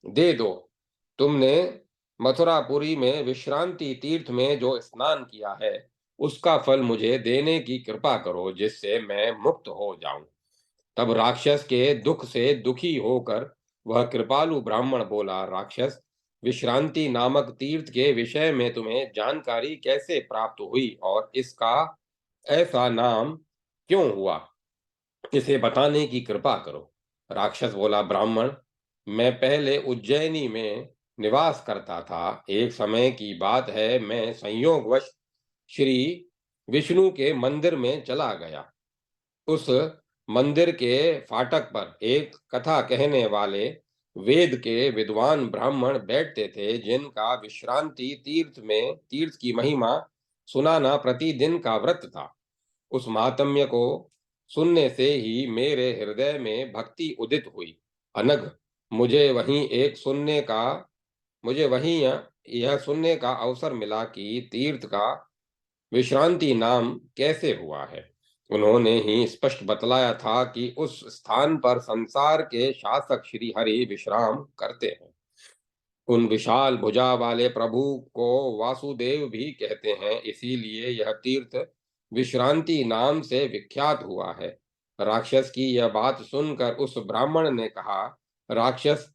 दे दो। तुमने मथुरापुरी में विश्रांति तीर्थ में जो स्नान किया है, उसका फल मुझे देने की कृपा करो, जिससे मैं मुक्त हो जाऊं। तब राक्षस के दुख से दुखी होकर वह कृपालु ब्राह्मण बोला, राक्षस, विश्रांति नामक तीर्थ के विषय में तुम्हें जानकारी कैसे प्राप्त हुई और इसका ऐसा नाम क्यों हुआ? इसे बताने की कृपा करो। राक्षस बोला, ब्राह्मण, मैं पहले उज्जैनी में निवास करता था। एक समय की बात है, मैं संयोगवश श्री विष्णु के मंदिर में चला गया। उस मंदिर के फाटक पर एक कथा कहने वाले वेद के विद्वान ब्राह्मण बैठते थे, जिनका विश्रांति तीर्थ की महिमा सुनाना प्रतिदिन का व्रत था। उस महात्म्य को सुनने से ही मेरे हृदय में भक्ति उदित हुई। अनघ, मुझे वहीं एक सुनने का मुझे वहीं यह सुनने का अवसर मिला कि तीर्थ का विश्रांति नाम कैसे हुआ है। उन्होंने ही स्पष्ट बतलाया था कि उस स्थान पर संसार के शासक श्री हरि विश्राम करते हैं। उन विशाल भुजा वाले प्रभु को वासुदेव भी कहते हैं, इसीलिए यह तीर्थ विश्रांति नाम से विख्यात हुआ है। राक्षस की यह बात सुनकर उस ब्राह्मण ने कहा, राक्षस,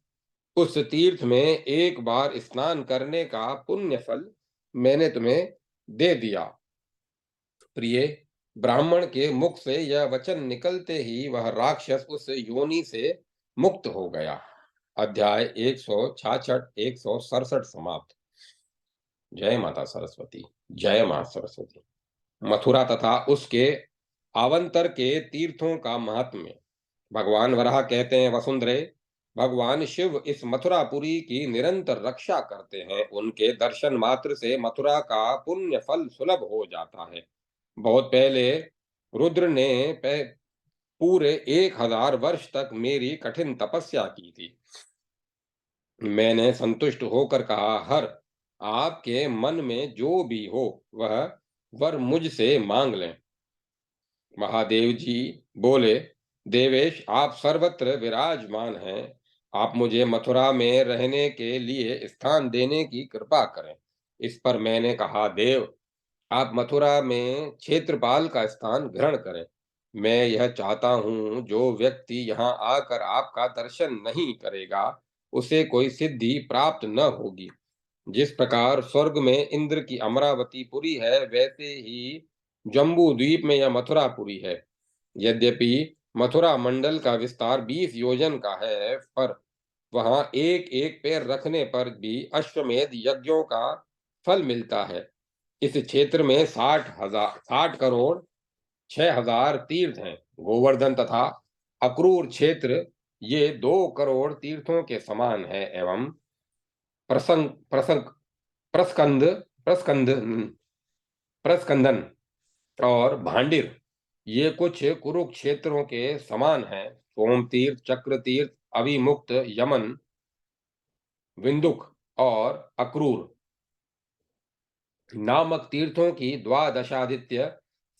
उस तीर्थ में एक बार स्नान करने का पुण्य फल मैंने तुम्हें दे दिया। प्रिय, ब्राह्मण के मुख से यह वचन निकलते ही वह राक्षस उस योनि से मुक्त हो गया। अध्याय 166 167 समाप्त। जय माता सरस्वती। जय मां सरस्वती। मथुरा तथा उसके आवंतर के तीर्थों का महात्म्य। भगवान वराह कहते हैं, वसुंधरे, भगवान शिव इस मथुरापुरी की निरंतर रक्षा करते हैं। उनके दर्शन मात्र से मथुरा का पुण्य फल सुलभ हो जाता है। बहुत पहले रुद्र ने पूरे 1000 वर्ष तक मेरी कठिन तपस्या की थी। मैंने संतुष्ट होकर कहा, हर आपके मन में जो भी हो वह वर मुझसे मांग लें। महादेव जी बोले, देवेश, आप सर्वत्र विराजमान हैं। आप मुझे मथुरा में रहने के लिए स्थान देने की कृपा करें। इस पर मैंने कहा, देव, आप मथुरा में क्षेत्रपाल का स्थान ग्रहण करें। मैं यह चाहता हूँ, जो व्यक्ति यहाँ आकर आपका दर्शन नहीं करेगा उसे कोई सिद्धि प्राप्त न होगी। जिस प्रकार स्वर्ग में इंद्र की अमरावतीपुरी है, वैसे ही जम्बू द्वीप में यह मथुरापुरी है। यद्यपि मथुरा मंडल का विस्तार 20 योजन का है, पर वहां एक एक पैर रखने पर भी अश्वमेध यज्ञों का फल मिलता है। इस क्षेत्र में 60 करोड़ 6000 तीर्थ हैं। गोवर्धन तथा अक्रूर क्षेत्र ये 2 करोड़ तीर्थों के समान है, एवं प्रसंग प्रसंग प्रस्कंद प्रस्कंद प्रस्कंदन और भांडिर ये कुछ कुरुक्षेत्रों के समान हैं। सोम तीर्थ, चक्र तीर्थ, अभिमुक्त, यमन, विंदुक और अक्रूर नामक तीर्थों की द्वादशादित्य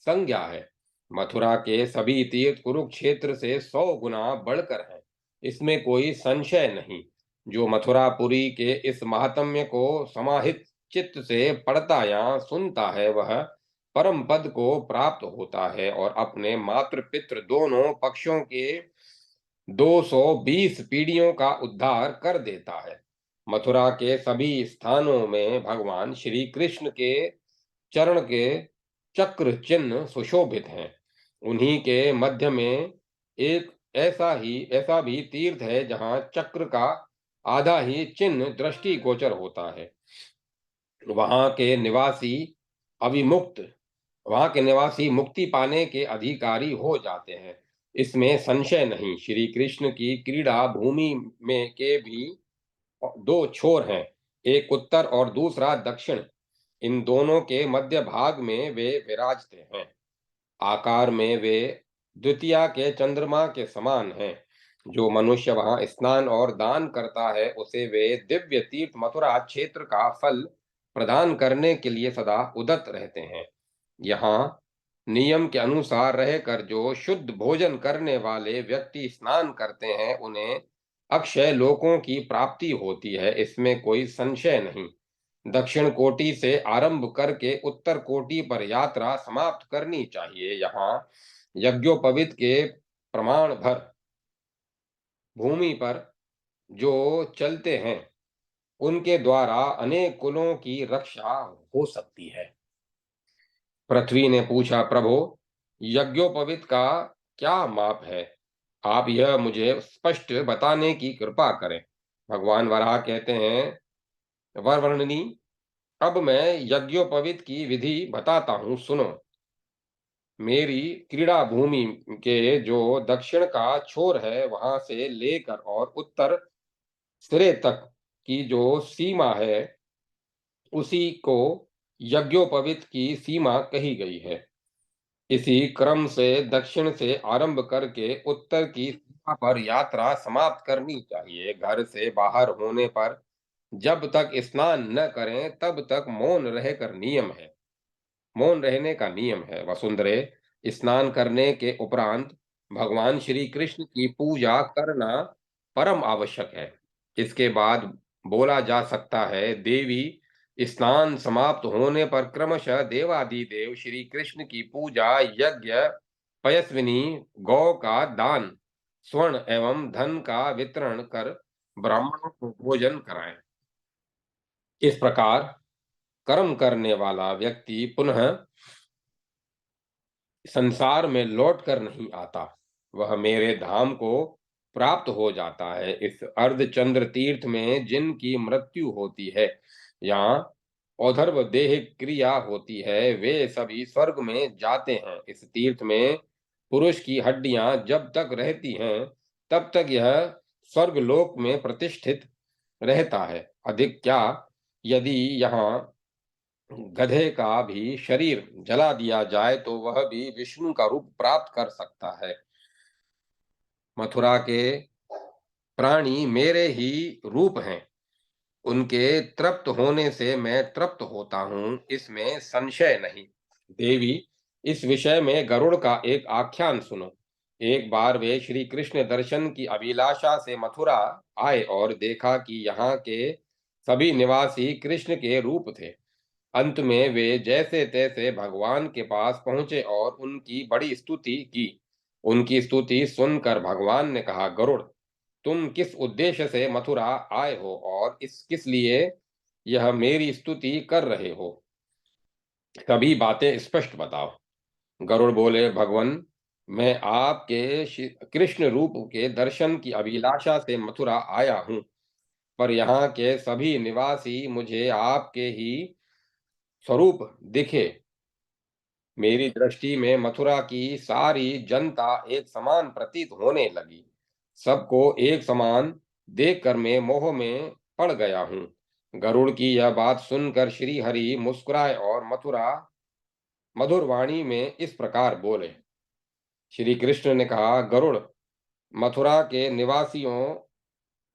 संज्ञा है। मथुरा के सभी तीर्थ कुरुक्षेत्र से 100 गुना बढ़कर हैं, इसमें कोई संशय नहीं। जो मथुरापुरी के इस महात्म्य को समाहित चित्त से पढ़ता या सुनता है, वह परम पद को प्राप्त होता है और अपने मातृ पितृ दोनों पक्षों के 220 पीढ़ियों का उद्धार कर देता है। मथुरा के सभी स्थानों में भगवान श्री कृष्ण के चरण के चक्र चिन्ह सुशोभित हैं। उन्हीं के मध्य में एक ऐसा भी तीर्थ है जहां चक्र का आधा ही चिन्ह दृष्टिगोचर होता है। वहां के निवासी अविमुक्त वहां के निवासी मुक्ति पाने के अधिकारी हो जाते हैं, इसमें संशय नहीं। श्री कृष्ण की क्रीड़ा भूमि में के भी 2 छोर हैं, एक उत्तर और दूसरा दक्षिण। इन दोनों के मध्य भाग में वे विराजते हैं। आकार में वे द्वितीया के चंद्रमा के समान हैं। जो मनुष्य वहां स्नान और दान करता है, उसे वे दिव्य तीर्थ मथुरा क्षेत्र का फल प्रदान करने के लिए सदा उदत रहते हैं। यहाँ नियम के अनुसार रहकर जो शुद्ध भोजन करने वाले व्यक्ति स्नान करते हैं, उन्हें अक्षय लोकों की प्राप्ति होती है, इसमें कोई संशय नहीं। दक्षिण कोटि से आरंभ करके उत्तर कोटि पर यात्रा समाप्त करनी चाहिए। यहाँ यज्ञोपवीत के प्रमाण भर भूमि पर जो चलते हैं, उनके द्वारा अनेक कुलों की रक्षा हो सकती है। पृथ्वी ने पूछा, प्रभो, यज्ञोपवीत का क्या माप है? आप यह मुझे स्पष्ट बताने की कृपा करें। भगवान वराह कहते हैं, वरवर्णिनी, अब मैं यज्ञोपवीत की विधि बताता हूं, सुनो। मेरी क्रीड़ा भूमि के जो दक्षिण का छोर है, वहां से लेकर और उत्तर सिरे तक की जो सीमा है, उसी को यज्ञोपवीत की सीमा कही गई है। इसी क्रम से दक्षिण से आरंभ करके उत्तर की सीमा पर यात्रा समाप्त करनी चाहिए। घर से बाहर होने पर जब तक स्नान न करें, तब तक मौन रहने का नियम है। वसुंधरे, स्नान करने के उपरांत भगवान श्री कृष्ण की पूजा करना परम आवश्यक है। इसके बाद बोला जा सकता है, देवी, स्नान समाप्त होने पर क्रमशः देवादिदेव श्री कृष्ण की पूजा, यज्ञ, पयस्विनी, गौ का दान स्वर्ण एवं धन का वितरण कर ब्राह्मणों को भोजन कराएं। इस प्रकार कर्म करने वाला व्यक्ति पुनः संसार में लौट कर नहीं आता, वह मेरे धाम को प्राप्त हो जाता है। इस अर्धचंद्र तीर्थ में जिनकी मृत्यु होती है, यहाँ औधर्व देह क्रिया होती है, वे सभी स्वर्ग में जाते हैं। इस तीर्थ में पुरुष की हड्डियां जब तक रहती हैं, तब तक यह स्वर्ग लोक में प्रतिष्ठित रहता है। अधिक क्या, यदि यहाँ गधे का भी शरीर जला दिया जाए तो वह भी विष्णु का रूप प्राप्त कर सकता है। मथुरा के प्राणी मेरे ही रूप हैं, उनके तृप्त होने से मैं तृप्त होता हूं, इसमें संशय नहीं। देवी, इस विषय में गरुड़ का एक आख्यान सुनो। एक बार वे श्री कृष्ण दर्शन की अभिलाषा से मथुरा आए और देखा कि यहाँ के सभी निवासी कृष्ण के रूप थे। अंत में वे जैसे तैसे भगवान के पास पहुंचे और उनकी बड़ी स्तुति की। उनकी स्तुति सुनकर भगवान ने कहा, गरुड़, तुम किस उद्देश्य से मथुरा आए हो और इस किस लिए यह मेरी स्तुति कर रहे हो? सभी बातें स्पष्ट बताओ। गरुड़ बोले, भगवान, मैं आपके कृष्ण रूप के दर्शन की अभिलाषा से मथुरा आया हूं, पर यहाँ के सभी निवासी मुझे आपके ही स्वरूप दिखे। मेरी दृष्टि में मथुरा की सारी जनता एक समान प्रतीत होने लगी। सबको एक समान देखकर मैं मोह में पड़ गया हूँ। गरुड़ की यह बात सुनकर श्री हरि मुस्कुराए और मथुरा मधुर वाणी में इस प्रकार बोले। श्री कृष्ण ने कहा, गरुड़, मथुरा के निवासियों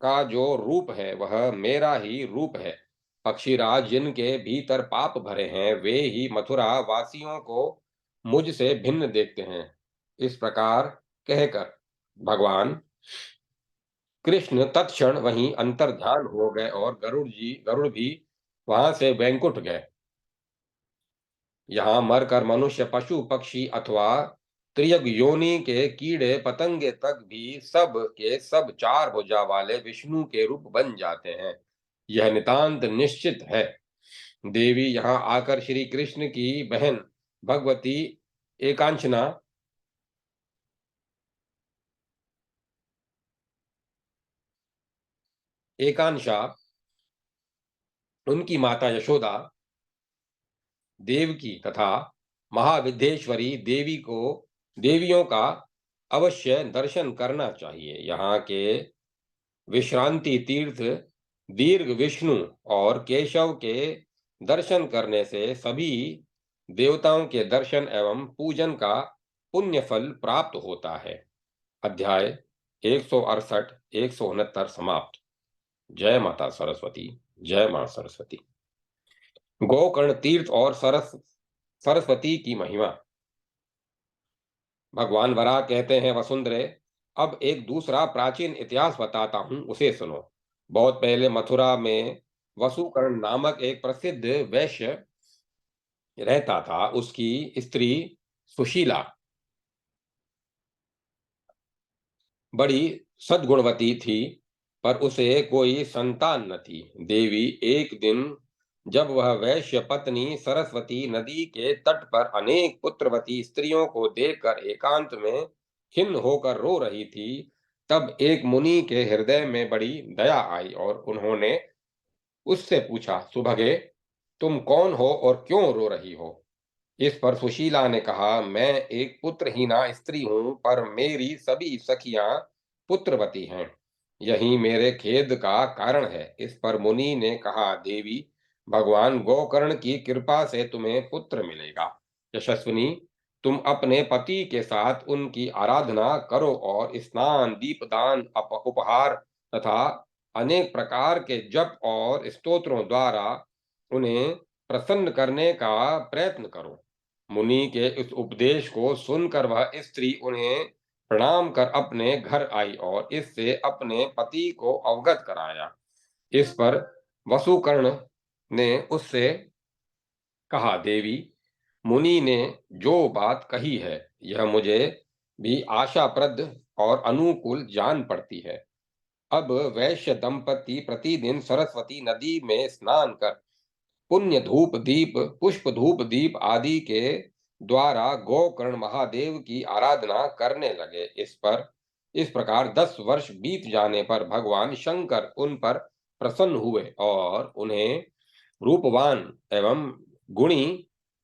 का जो रूप है वह मेरा ही रूप है। पक्षीराज जिनके भीतर पाप भरे हैं, वे ही मथुरा वासियों को मुझसे भिन्न देखते हैं। इस प्रकार कहकर भगवान कृष्ण तत्क्षण वहीं अंतर्ध्यान हो गए और गरुड़ भी वहां से वैकुंठ गए। यहाँ मरकर मनुष्य, पशु, पक्षी अथवा त्रियग योनि के कीड़े पतंगे तक भी सब के सब चार भुजा वाले विष्णु के रूप बन जाते हैं। यह नितांत निश्चित है। देवी, यहाँ आकर श्री कृष्ण की बहन भगवती एकांशना एकांशा, उनकी माता यशोदा, देवकी तथा महाविद्येश्वरी देवी को देवियों का अवश्य दर्शन करना चाहिए। यहाँ के विश्रांति तीर्थ दीर्घ विष्णु और केशव के दर्शन करने से सभी देवताओं के दर्शन एवं पूजन का पुण्य फल प्राप्त होता है। अध्याय 168 169 समाप्त। जय माता सरस्वती। जय मां सरस्वती। गोकर्ण तीर्थ और सरस्वती की महिमा। भगवान वराह कहते हैं, वसुंधरे, अब एक दूसरा प्राचीन इतिहास बताता हूं, उसे सुनो। बहुत पहले मथुरा में वसुकर्ण नामक एक प्रसिद्ध वैश्य रहता था। उसकी स्त्री सुशीला बड़ी सद्गुणवती थी, पर उसे कोई संतान न थी। देवी, एक दिन जब वह वैश्य पत्नी सरस्वती नदी के तट पर अनेक पुत्रवती स्त्रियों को देखकर एकांत में खिन्न होकर रो रही थी, तब एक मुनि के हृदय में बड़ी दया आई और उन्होंने उससे पूछा, सुभगे, तुम कौन हो और क्यों रो रही हो? इस पर सुशीला ने कहा, मैं एक पुत्रहीना स्त्री हूं, पर मेरी सभी सखियां पुत्रवती हैं। यही मेरे खेद का कारण है। इस पर मुनि ने कहा, देवी, भगवान गोकर्ण की कृपा से तुम्हें पुत्र मिलेगा। यशस्विनी, तुम अपने पति के साथ उनकी आराधना करो और स्नान, दीपदान, उपहार तथा अनेक प्रकार के जप और स्तोत्रों द्वारा उन्हें प्रसन्न करने का प्रयत्न करो। मुनि के इस उपदेश को सुनकर वह स्त्री उन्हें प्रणाम कर अपने घर आई और इससे अपने पति को अवगत कराया। इस पर वसुकर्ण ने उससे कहा, देवी, मुनि ने जो बात कही है यह मुझे भी आशाप्रद और अनुकूल जान पड़ती है। अब वैश्य दंपति प्रतिदिन सरस्वती नदी में स्नान कर पुण्य धूप दीप पुष्प धूप दीप आदि के द्वारा गोकर्ण महादेव की आराधना करने लगे। इस प्रकार 10 वर्ष बीत जाने पर भगवान शंकर उन पर प्रसन्न हुए और उन्हें रूपवान एवं गुणी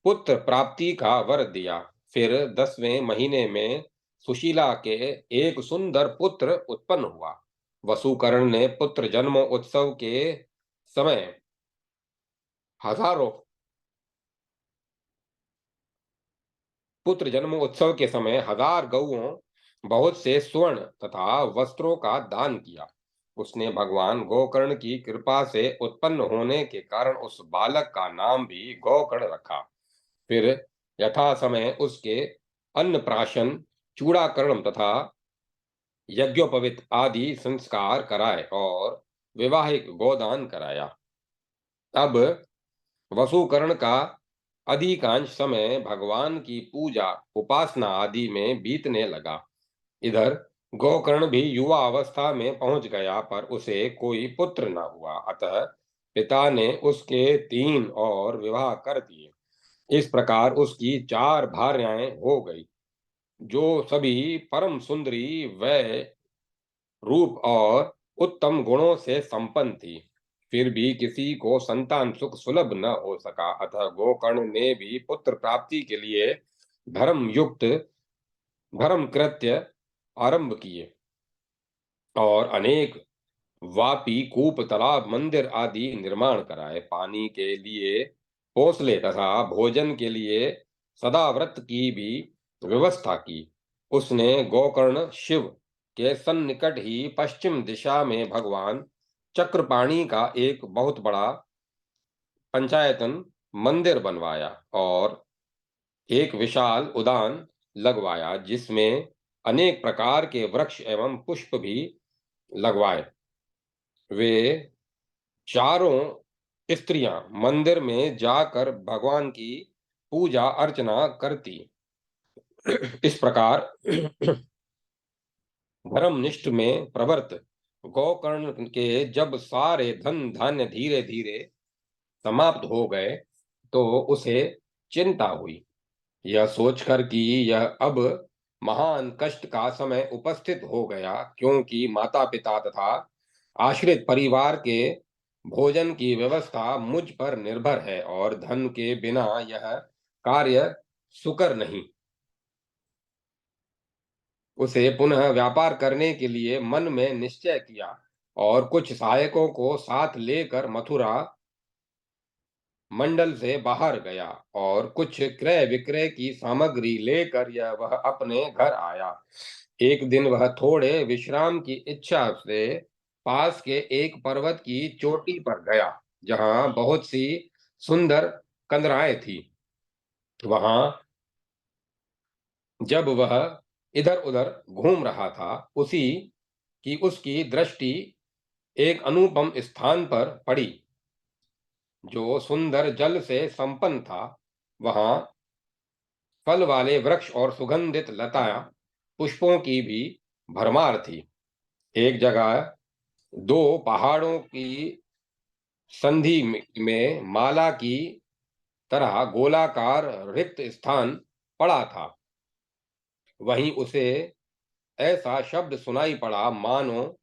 पुत्र प्राप्ति का वर दिया। फिर 10वें महीने में सुशीला के एक सुंदर पुत्र उत्पन्न हुआ। वसुकर्ण ने पुत्र जन्म उत्सव के समय हजारों पुत्र जन्म उत्सव के समय 1000 गौओं, बहुत से स्वर्ण तथा वस्त्रों का दान किया। उसने भगवान गोकर्ण की कृपा से उत्पन्न होने के कारण उस बालक का नाम भी गोकर्ण रखा। फिर यथा समय उसके अन्नप्राशन, चूड़ाकरण तथा यज्ञोपवीत आदि संस्कार कराए और वैवाहिक गोदान कराया। अब वसुकर्ण का अधिकांश समय भगवान की पूजा उपासना आदि में बीतने लगा। इधर गोकर्ण भी युवा अवस्था में पहुंच गया, पर उसे कोई पुत्र न हुआ। अतः पिता ने उसके 3 और विवाह कर दिए। इस प्रकार उसकी 4 भार्याएं हो गई, जो सभी परम सुंदरी वै रूप और उत्तम गुणों से संपन्न थी। फिर भी किसी को संतान सुख सुलभ न हो सका। अतः गोकर्ण ने भी पुत्र प्राप्ति के लिए धर्म युक्त धर्म कृत्य आरंभ किए और अनेक वापी, कूप, तालाब, मंदिर आदि निर्माण कराए। पानी के लिए हौसले तथा भोजन के लिए सदाव्रत की भी व्यवस्था की। उसने गोकर्ण शिव के सन्निकट ही पश्चिम दिशा में भगवान चक्रपाणि का एक बहुत बड़ा पंचायतन मंदिर बनवाया और एक विशाल उद्यान लगवाया, जिसमें अनेक प्रकार के वृक्ष एवं पुष्प भी लगवाए। वे चारों स्त्रियां मंदिर में जाकर भगवान की पूजा अर्चना करती। इस प्रकार धर्मनिष्ठ में प्रवृत्त गोकर्ण के जब सारे धन धान्य धीरे धीरे समाप्त हो गए, तो उसे चिंता हुई, यह सोचकर कि यह अब महान कष्ट का समय उपस्थित हो गया, क्योंकि माता पिता तथा आश्रित परिवार के भोजन की व्यवस्था मुझ पर निर्भर है और धन के बिना यह कार्य सुकर नहीं। उसे पुनः व्यापार करने के लिए मन में निश्चय किया और कुछ सहायकों को साथ लेकर मथुरा मंडल से बाहर गया और कुछ क्रय विक्रय की सामग्री लेकर वह अपने घर आया। एक दिन वह थोड़े विश्राम की इच्छा से पास के एक पर्वत की चोटी पर गया, जहां बहुत सी सुंदर कंदराएं थी। वहां जब वह इधर उधर घूम रहा था, उसी की उसकी दृष्टि एक अनुपम स्थान पर पड़ी, जो सुंदर जल से संपन्न था। वहां फल वाले वृक्ष और सुगंधित लता पुष्पों की भी भरमार थी। एक जगह 2 पहाड़ों की संधि में माला की तरह गोलाकार रिक्त स्थान पड़ा था। वहीं उसे ऐसा शब्द सुनाई पड़ा, मानो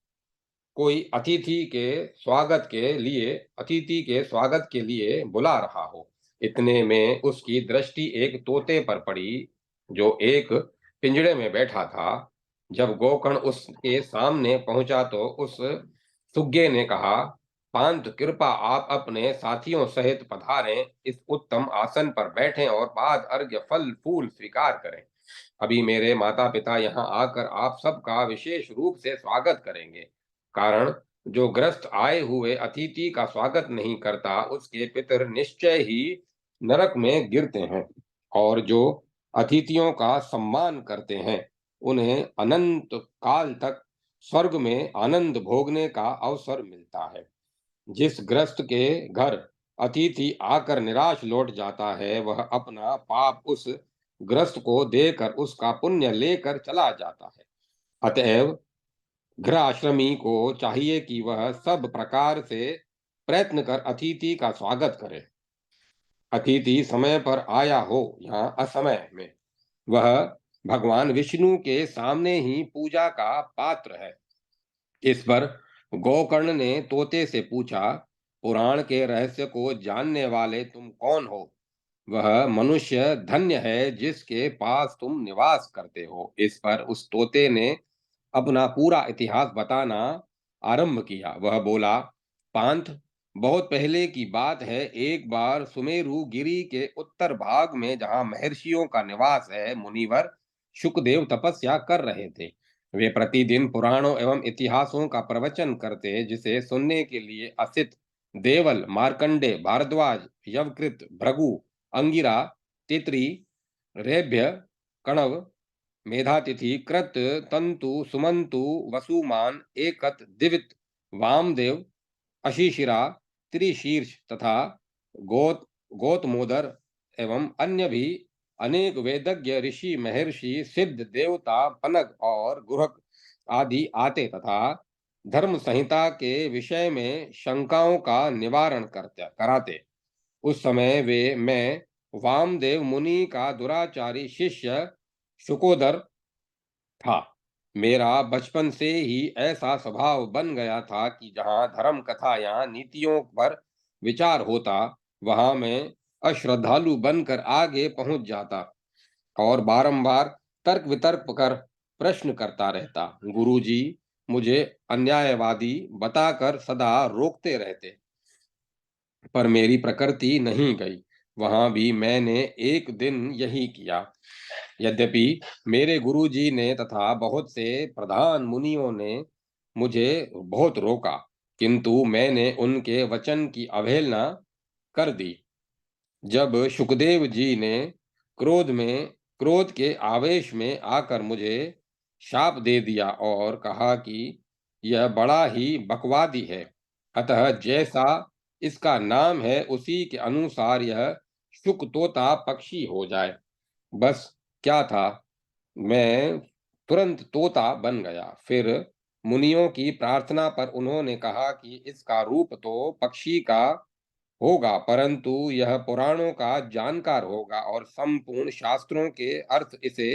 कोई अतिथि के स्वागत के लिए बुला रहा हो। इतने में उसकी दृष्टि एक तोते पर पड़ी, जो एक पिंजड़े में बैठा था। जब गोकर्ण उसके सामने पहुंचा, तो उस सुग्गे ने कहा, पांत कृपा, आप अपने साथियों सहित पधारें, इस उत्तम आसन पर बैठें और पाद अर्घ्य फल फूल स्वीकार करें। अभी मेरे माता पिता यहाँ आकर आप सबका विशेष रूप से स्वागत करेंगे। कारण जो ग्रस्त आए हुए अतिथि का स्वागत नहीं करता, उसके पितर निश्चय ही नरक में गिरते हैं, और जो अतिथियों का सम्मान करते हैं, उन्हें अनंत काल तक स्वर्ग में आनंद भोगने का अवसर मिलता है। जिस ग्रस्त के घर अतिथि आकर निराश लौट जाता है, वह अपना पाप उस ग्रस्त को देकर उसका पुण्य लेकर चला जाता है। अतएव गृह आश्रमी को चाहिए कि वह सब प्रकार से प्रयत्न कर अतिथि का स्वागत करे। अतिथि समय पर आया हो या असमय में, वह भगवान विष्णु के सामने ही पूजा का पात्र है। इस पर गोकर्ण ने तोते से पूछा, पुराण के रहस्य को जानने वाले तुम कौन हो? वह मनुष्य धन्य है जिसके पास तुम निवास करते हो। इस पर उस तोते ने अपना पूरा इतिहास बताना आरंभ किया। वह बोला, पांथ, बहुत पहले की बात है। एक बार सुमेरु गिरी के उत्तर भाग में, जहां महर्षियों का निवास है, मुनिवर शुकदेव तपस्या कर रहे थे। वे प्रतिदिन पुराणों एवं इतिहासों का प्रवचन करते, जिसे सुनने के लिए असित, देवल, मार्कंडे, भारद्वाज, यवकृत, भृगु, अंगिरा, तित्री, रेभ्य, कणव, मेधातिथि, कृत, तंतु, सुमंतु, वसुमान, एकत, दिवित, वामदेव, अशिशिरा, त्रिशीर्ष तथा गोत गोतमोदर एवं अन्य भी अनेक वेदज्ञ ऋषि, महर्षि, सिद्ध, देवता, पनग और गुहक आदि आते तथा धर्म संहिता के विषय में शंकाओं का निवारण करते कराते। उस समय वे मैं वामदेव मुनि का दुराचारी शिष्य शुकोदर था। मेरा बचपन से ही ऐसा स्वभाव बन गया था कि जहाँ धर्म कथा या नीतियों पर विचार होता, वहां मैं अश्रद्धालु बनकर आगे पहुंच जाता और बारंबार तर्क वितर्क कर प्रश्न करता रहता। गुरुजी मुझे अन्यायवादी बताकर सदा रोकते रहते, पर मेरी प्रकृति नहीं गई। वहां भी मैंने एक दिन यही किया। यद्यपि मेरे गुरुजी ने तथा बहुत से प्रधान मुनियों ने मुझे बहुत रोका, किंतु मैंने उनके वचन की अवहेलना कर दी। जब सुखदेव जी ने क्रोध के आवेश में आकर मुझे शाप दे दिया और कहा कि यह बड़ा ही बकवादी है, अतः जैसा इसका नाम है उसी के अनुसार यह शुक तोता पक्षी हो जाए, बस क्या था, मैं तुरंत तोता बन गया। फिर मुनियों की प्रार्थना पर उन्होंने कहा कि इसका रूप तो पक्षी का होगा, परंतु यह पुराणों का जानकार होगा और संपूर्ण शास्त्रों के अर्थ इसे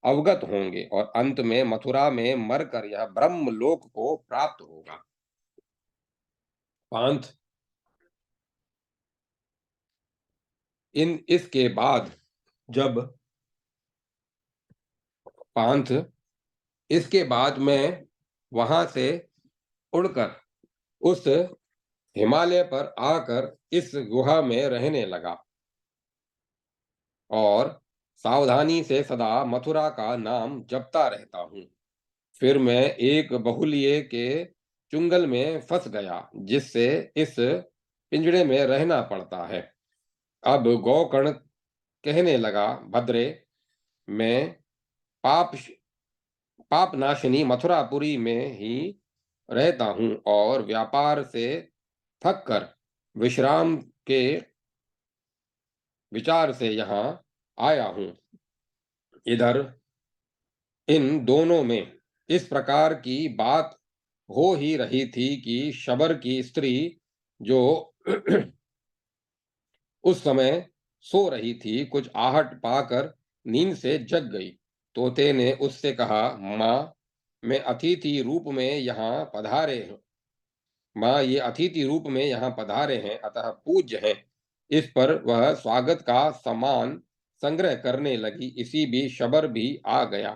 अवगत होंगे और अंत में मथुरा में मरकर यह ब्रह्म लोक को प्राप्त होगा। पांथ, इन इसके बाद जब पांथ इसके बाद मैं वहां से उड़कर उस हिमालय पर आकर इस गुहा में रहने लगा और सावधानी से सदा मथुरा का नाम जपता रहता हूँ। फिर मैं एक बहुलिये के चुंगल में फंस गया, जिससे इस पिंजड़े में रहना पड़ता है। अब गोकर्ण कहने लगा, भद्रे, मैं पाप पाप नाशिनी मथुरापुरी में ही रहता हूँ और व्यापार से थक कर विश्राम के विचार से यहाँ आया हूँ। इधर इन दोनों में इस प्रकार की बात हो ही रही थी कि शबर की स्त्री, जो उस समय सो रही थी, कुछ आहट पाकर नींद से जग गई। तोते ने उससे कहा, माँ, मैं अतिथि रूप में यहाँ पधारे हूँ माँ, ये अतिथि रूप में यहाँ पधारे हैं, अतः पूज्य हैं। इस पर वह स्वागत का सामान संग्रह करने लगी। इसी बीच शबर भी आ गया।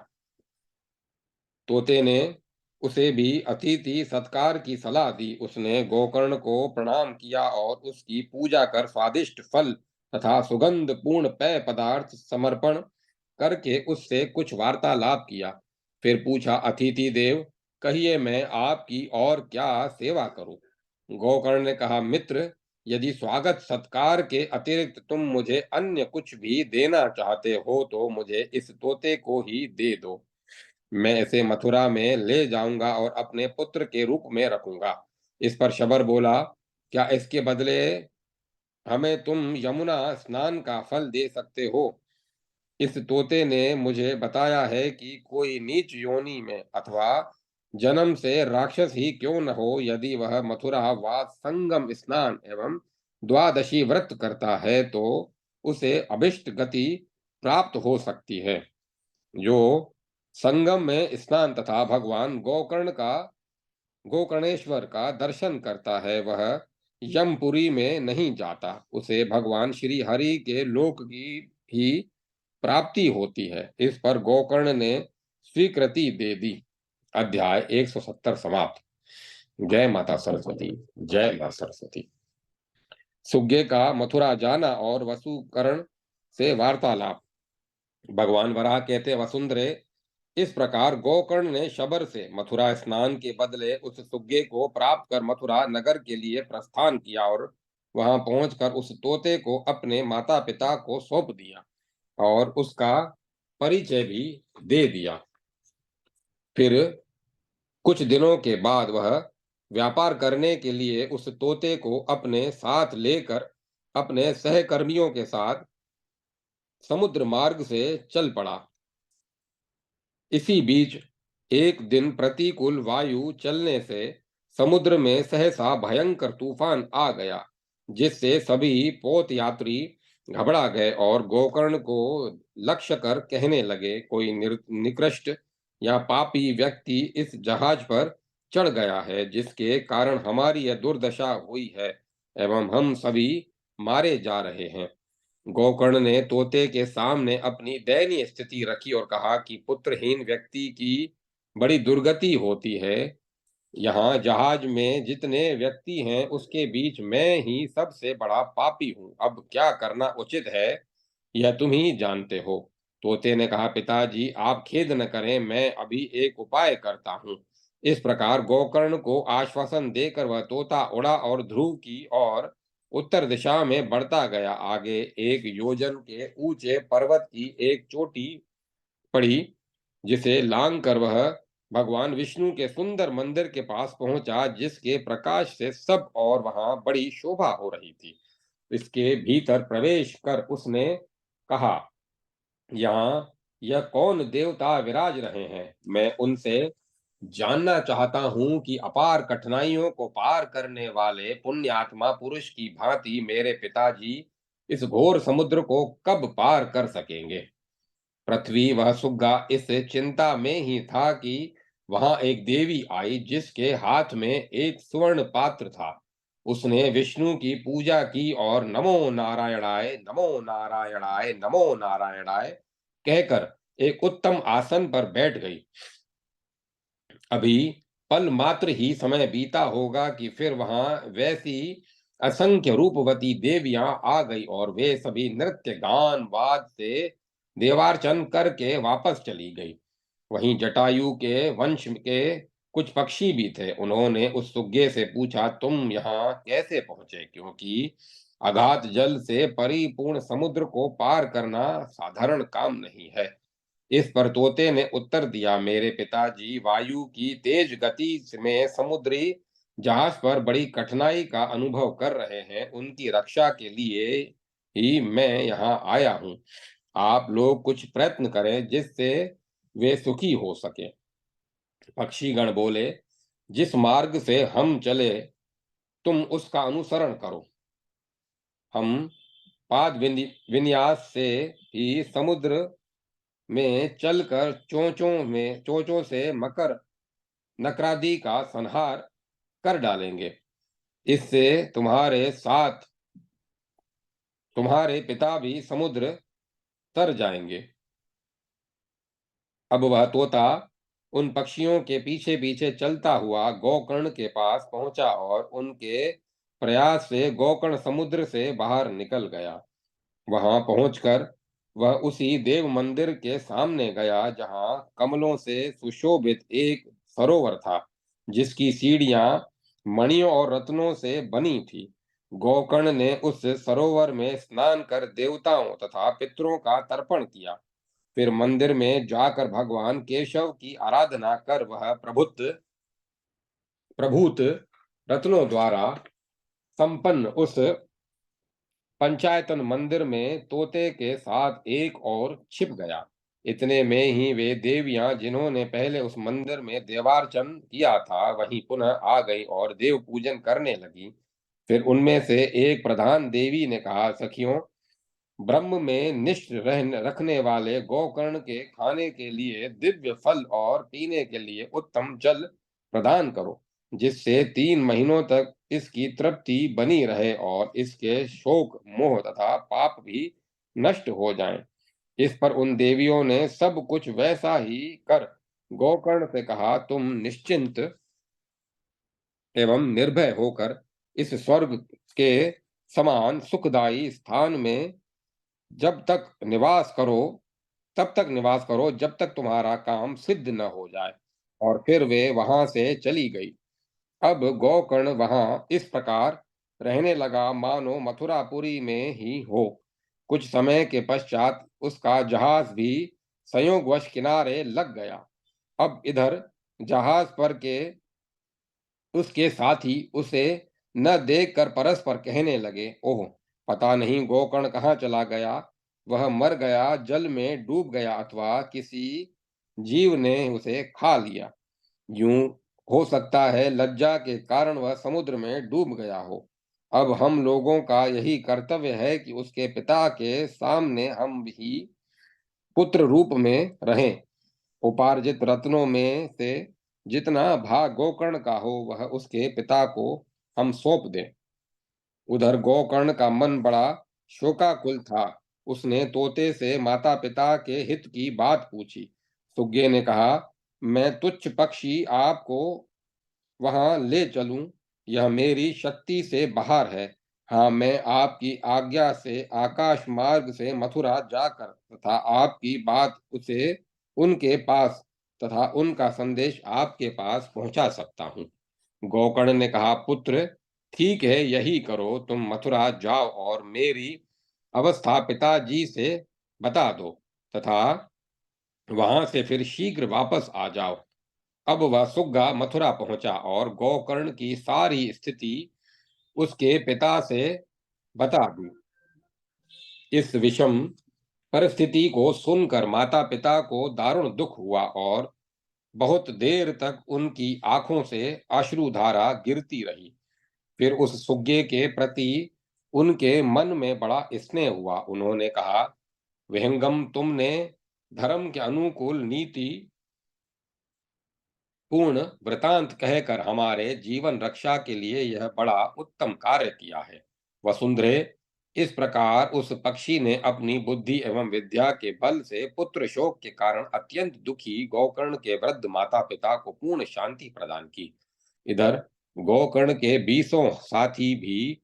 तोते ने उसे भी अतिथि सत्कार की सलाह दी। उसने गोकर्ण को प्रणाम किया और उसकी पूजा कर स्वादिष्ट फल तथा सुगंध पूर्ण पेय पदार्थ समर्पण करके उससे कुछ वार्तालाप किया। फिर पूछा, अतिथि देव, कहिए मैं आपकी और क्या सेवा करूं? गोकर्ण ने कहा, मित्र, यदि स्वागत सत्कार के अतिरिक्त तुम मुझे अन्य कुछ भी देना चाहते हो तो मुझे इस तोते को ही दे दो। मैं इसे मथुरा में ले जाऊंगा और अपने पुत्र के रूप में रखूंगा। इस पर शबर बोला, क्या इसके बदले हमें तुम यमुना स्नान का फल दे सकते हो? इस तोते ने मुझे बताया है कि कोई नीच योनि में अथवा जन्म से राक्षस ही क्यों न हो, यदि वह मथुरा व संगम स्नान एवं द्वादशी व्रत करता है तो उसे अभिष्ट गति प्राप्त हो सकती है। जो संगम में स्नान तथा भगवान गोकर्णेश्वर का दर्शन करता है, वह यमपुरी में नहीं जाता, उसे भगवान श्री हरि के लोक की ही प्राप्ति होती है। इस पर गोकर्ण ने स्वीकृति दे दी। अध्याय 170 समाप्त। जय माता सरस्वती। जय माता सरस्वती। सुग्गे का मथुरा जाना और वसुकर्ण से वार्तालाप। भगवान वराह कहते, वसुंधरे, इस प्रकार गोकर्ण ने शबर से मथुरा स्नान के बदले उस सुग्गे को प्राप्त कर मथुरा नगर के लिए प्रस्थान किया और वहां पहुंचकर उस तोते को अपने माता पिता को सौंप दिया और उसका परिचय भी दे दिया। फिर कुछ दिनों के बाद वह व्यापार करने के लिए उस तोते को अपने साथ लेकर अपने सहकर्मियों के साथ समुद्र मार्ग से चल पड़ा। इसी बीच एक दिन प्रतिकूल वायु चलने से समुद्र में सहसा भयंकर तूफान आ गया, जिससे सभी पोत यात्री घबरा गए और गोकर्ण को लक्ष्य कर कहने लगे, कोई निकृष्ट या पापी व्यक्ति इस जहाज पर चढ़ गया है, जिसके कारण हमारी यह दुर्दशा हुई है एवं हम सभी मारे जा रहे हैं। गोकर्ण ने तोते के सामने अपनी दयनीय स्थिति रखी और कहा कि पुत्रहीन व्यक्ति की बड़ी दुर्गति होती है। यहाँ जहाज में जितने व्यक्ति हैं उसके बीच मैं ही सबसे बड़ा पापी हूँ। अब क्या करना उचित है यह तुम ही जानते हो। तोते ने कहा, पिताजी आप खेद न करें, मैं अभी एक उपाय करता हूँ। इस प्रकार गोकर्ण को आश्वासन देकर वह तोता उड़ा और ध्रुव की और उत्तर दिशा में बढ़ता गया। आगे 1 योजन के ऊंचे पर्वत की एक चोटी पड़ी, जिसे लांग कर वह भगवान विष्णु के सुंदर मंदिर के पास पहुंचा, जिसके प्रकाश से सब और वहां बड़ी शोभा हो रही थी। इसके भीतर प्रवेश कर उसने कहा, यहाँ यह कौन देवता विराज रहे हैं? मैं उनसे जानना चाहता हूं कि अपार कठिनाइयों को पार करने वाले पुण्यात्मा पुरुष की भांति मेरे पिताजी इस घोर समुद्र को कब पार कर सकेंगे। पृथ्वी वह सुग्गा इस चिंता में ही था कि वहां एक देवी आई, जिसके हाथ में एक स्वर्ण पात्र था। उसने विष्णु की पूजा की और नमो नारायणाय नमो नारायणाय नमो नारायणाय कहकर एक उत्तम आसन पर बैठ गई। अभी पल मात्र ही समय बीता होगा कि फिर वहां वैसी असंख्य रूपवती देवियां आ गई और वे सभी नृत्य गान वाद से देवार्चन करके वापस चली गई। वहीं जटायु के वंश के कुछ पक्षी भी थे। उन्होंने उस सुग्गे से पूछा, तुम यहाँ कैसे पहुंचे? क्योंकि अगाध जल से परिपूर्ण समुद्र को पार करना साधारण काम नहीं है। इस पर तोते ने उत्तर दिया, मेरे पिताजी वायु की तेज गति में समुद्री जहाज पर बड़ी कठिनाई का अनुभव कर रहे हैं, उनकी रक्षा के लिए ही मैं यहाँ आया हूँ। आप लोग कुछ प्रयत्न करें जिससे वे सुखी हो सके। पक्षीगण बोले, जिस मार्ग से हम चले तुम उसका अनुसरण करो। हम पाद विन्यास से ही समुद्र में चलकर चोंचों से मकर नकरादि का संहार कर डालेंगे। इससे तुम्हारे साथ तुम्हारे पिता भी समुद्र तर जाएंगे। अब वह तोता उन पक्षियों के पीछे पीछे चलता हुआ गोकर्ण के पास पहुंचा और उनके प्रयास से गोकर्ण समुद्र से बाहर निकल गया। वहां पहुंचकर वह उसी देव मंदिर के सामने गया, जहां कमलों से सुशोभित एक सरोवर था, जिसकी सीढ़ियां मणियों और रत्नों से बनी थी। गोकर्ण ने उस सरोवर में स्नान कर देवताओं तथा पितरों का तर्पण किया। फिर मंदिर में जाकर भगवान केशव की आराधना कर वह प्रभूत रत्नों द्वारा संपन्न उस पंचायतन मंदिर में तोते के साथ एक और छिप गया। इतने में ही वे देवियां जिन्होंने पहले उस मंदिर में देवार्चन किया था वहीं पुनः आ गई और देव पूजन करने लगी। फिर उनमें से एक प्रधान देवी ने कहा, सखियों, ब्रह्म में निष्ठ रखने वाले गोकर्ण के खाने के लिए दिव्य फल और पीने के लिए उत्तम जल प्रदान करो, जिससे 3 महीनों तक इसकी तृप्ति बनी रहे और इसके शोक मोह तथा पाप भी नष्ट हो जाएं। इस पर उन देवियों ने सब कुछ वैसा ही कर गोकर्ण से कहा, तुम निश्चिंत एवं निर्भय होकर इस स्वर्ग के समान सुखदायी स्थान में जब तक निवास करो तब तक निवास करो जब तक तुम्हारा काम सिद्ध न हो जाए। और फिर वे वहां से चली गई। अब गोकर्ण वहां इस प्रकार रहने लगा मानो मथुरापुरी में ही हो। कुछ समय के पश्चात उसका जहाज भी संयोगवश किनारे लग गया। अब इधर जहाज पर के उसके साथी उसे न देखकर परस्पर कहने लगे, ओह, पता नहीं गोकर्ण कहाँ चला गया। वह मर गया, जल में डूब गया अथवा किसी जीव ने उसे खा लिया। यूं हो सकता है लज्जा के कारण वह समुद्र में डूब गया हो। अब हम लोगों का यही कर्तव्य है कि उसके पिता के सामने हम ही पुत्र रूप में रहें। उपार्जित रत्नों में से जितना भाग गोकर्ण का हो वह उसके पिता को हम सौंप दें। उधर गोकर्ण का मन बड़ा शोकाकुल था। उसने तोते से माता पिता के हित की बात पूछी। सुग्गे ने कहा, मैं तुच्छ पक्षी आपको वहां ले चलूं, यह मेरी शक्ति से बाहर है। हाँ, मैं आपकी आज्ञा से आकाश मार्ग से मथुरा जाकर तथा आपकी बात उसे उनके पास तथा उनका संदेश आपके पास पहुंचा सकता हूँ। गोकर्ण ने कहा, पुत्र, ठीक है, यही करो। तुम मथुरा जाओ और मेरी अवस्था पिताजी से बता दो तथा वहां से फिर शीघ्र वापस आ जाओ। अब वह सुग्गा मथुरा पहुंचा और गोकर्ण की सारी स्थिति उसके पिता से बता दी। इस विषम परिस्थिति को सुनकर माता पिता को दारुण दुख हुआ और बहुत देर तक उनकी आंखों से अश्रुधारा गिरती रही। फिर उस सुग्गे के प्रति उनके मन में बड़ा स्नेह हुआ। उन्होंने कहा, विहंगम, तुमने धर्म के अनुकूल नीति पूर्ण वृतांत कहकर हमारे जीवन रक्षा के लिए यह बड़ा उत्तम कार्य किया है। वसुंधरे, इस प्रकार उस पक्षी ने अपनी बुद्धि एवं विद्या के बल से पुत्र शोक के कारण अत्यंत दुखी गोकर्ण के वृद्ध माता पिता को पूर्ण शांति प्रदान की। इधर गोकर्ण के 20 साथी भी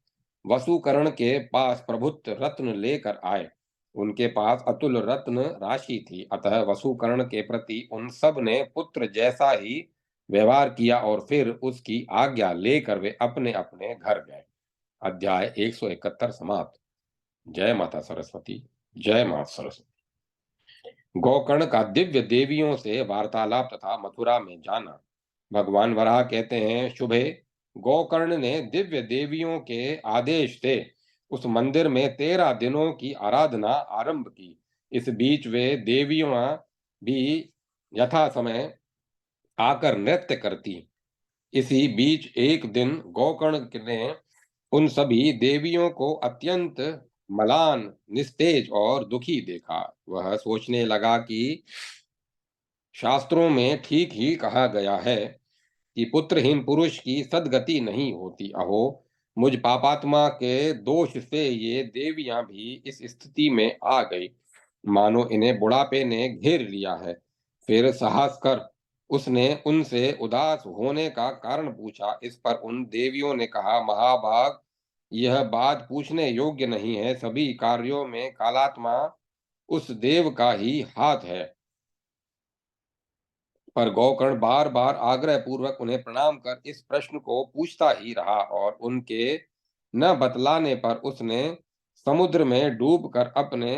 वसुकर्ण के पास प्रभुत्व रत्न लेकर आए। उनके पास अतुल रत्न राशि थी, अतः वसुकर्ण के प्रति उन सब ने पुत्र जैसा ही व्यवहार किया और फिर उसकी आज्ञा लेकर वे अपने अपने घर गए। अध्याय 171 समाप्त। जय माता सरस्वती। जय माता सरस्वती। गोकर्ण का दिव्य देवियों से वार्तालाप तथा मथुरा में जाना। भगवान वराह कहते हैं, शुभे, गोकर्ण ने दिव्य देवियों के आदेश से उस मंदिर में 13 दिनों की आराधना आरंभ की। इस बीच वे देवियां भी यथा समय आकर नृत्य करती। इसी बीच एक दिन गोकर्ण ने उन सभी देवियों को अत्यंत मलान, निस्तेज और दुखी देखा। वह सोचने लगा कि शास्त्रों में ठीक ही कहा गया है कि पुत्रहीन पुरुष की सद्गति नहीं होती। अहो, मुझ पापात्मा के दोष से ये देवियां भी इस स्थिति में आ गई, मानो इन्हें बुढ़ापे ने घेर लिया है। फिर साहस कर उसने उनसे उदास होने का कारण पूछा। इस पर उन देवियों ने कहा, महाभाग, यह बात पूछने योग्य नहीं है। सभी कार्यों में कालात्मा उस देव का ही हाथ है। पर गोकर्ण बार बार आग्रह पूर्वक उन्हें प्रणाम कर इस प्रश्न को पूछता ही रहा और उनके न बतलाने पर उसने समुद्र में डूबकर अपने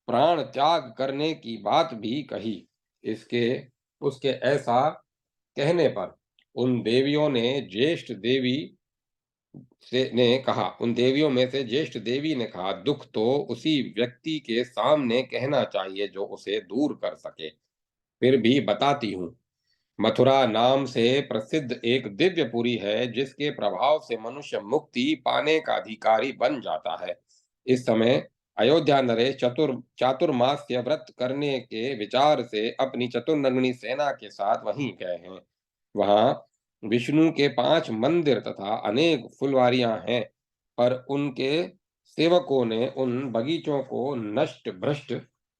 प्राण त्याग करने की बात भी कही। इसके उसके ऐसा कहने पर उन देवियों ने ज्येष्ठ देवी से ने कहा उन देवियों में से ज्येष्ठ देवी ने कहा, दुख तो उसी व्यक्ति के सामने कहना चाहिए जो उसे दूर कर सके। फिर भी बताती हूँ। मथुरा नाम से प्रसिद्ध एक दिव्यपुरी है जिसके प्रभाव से मनुष्य मुक्ति पाने का अधिकारी बन जाता है। इस समय अयोध्या नरेश चातुर्मास्य व्रत करने के विचार से अपनी चतुर्नगनी सेना के साथ वहीं गए हैं। वहां विष्णु के 5 मंदिर तथा अनेक फुलवारियां हैं, पर उनके सेवकों ने उन बगीचों को नष्ट भ्रष्ट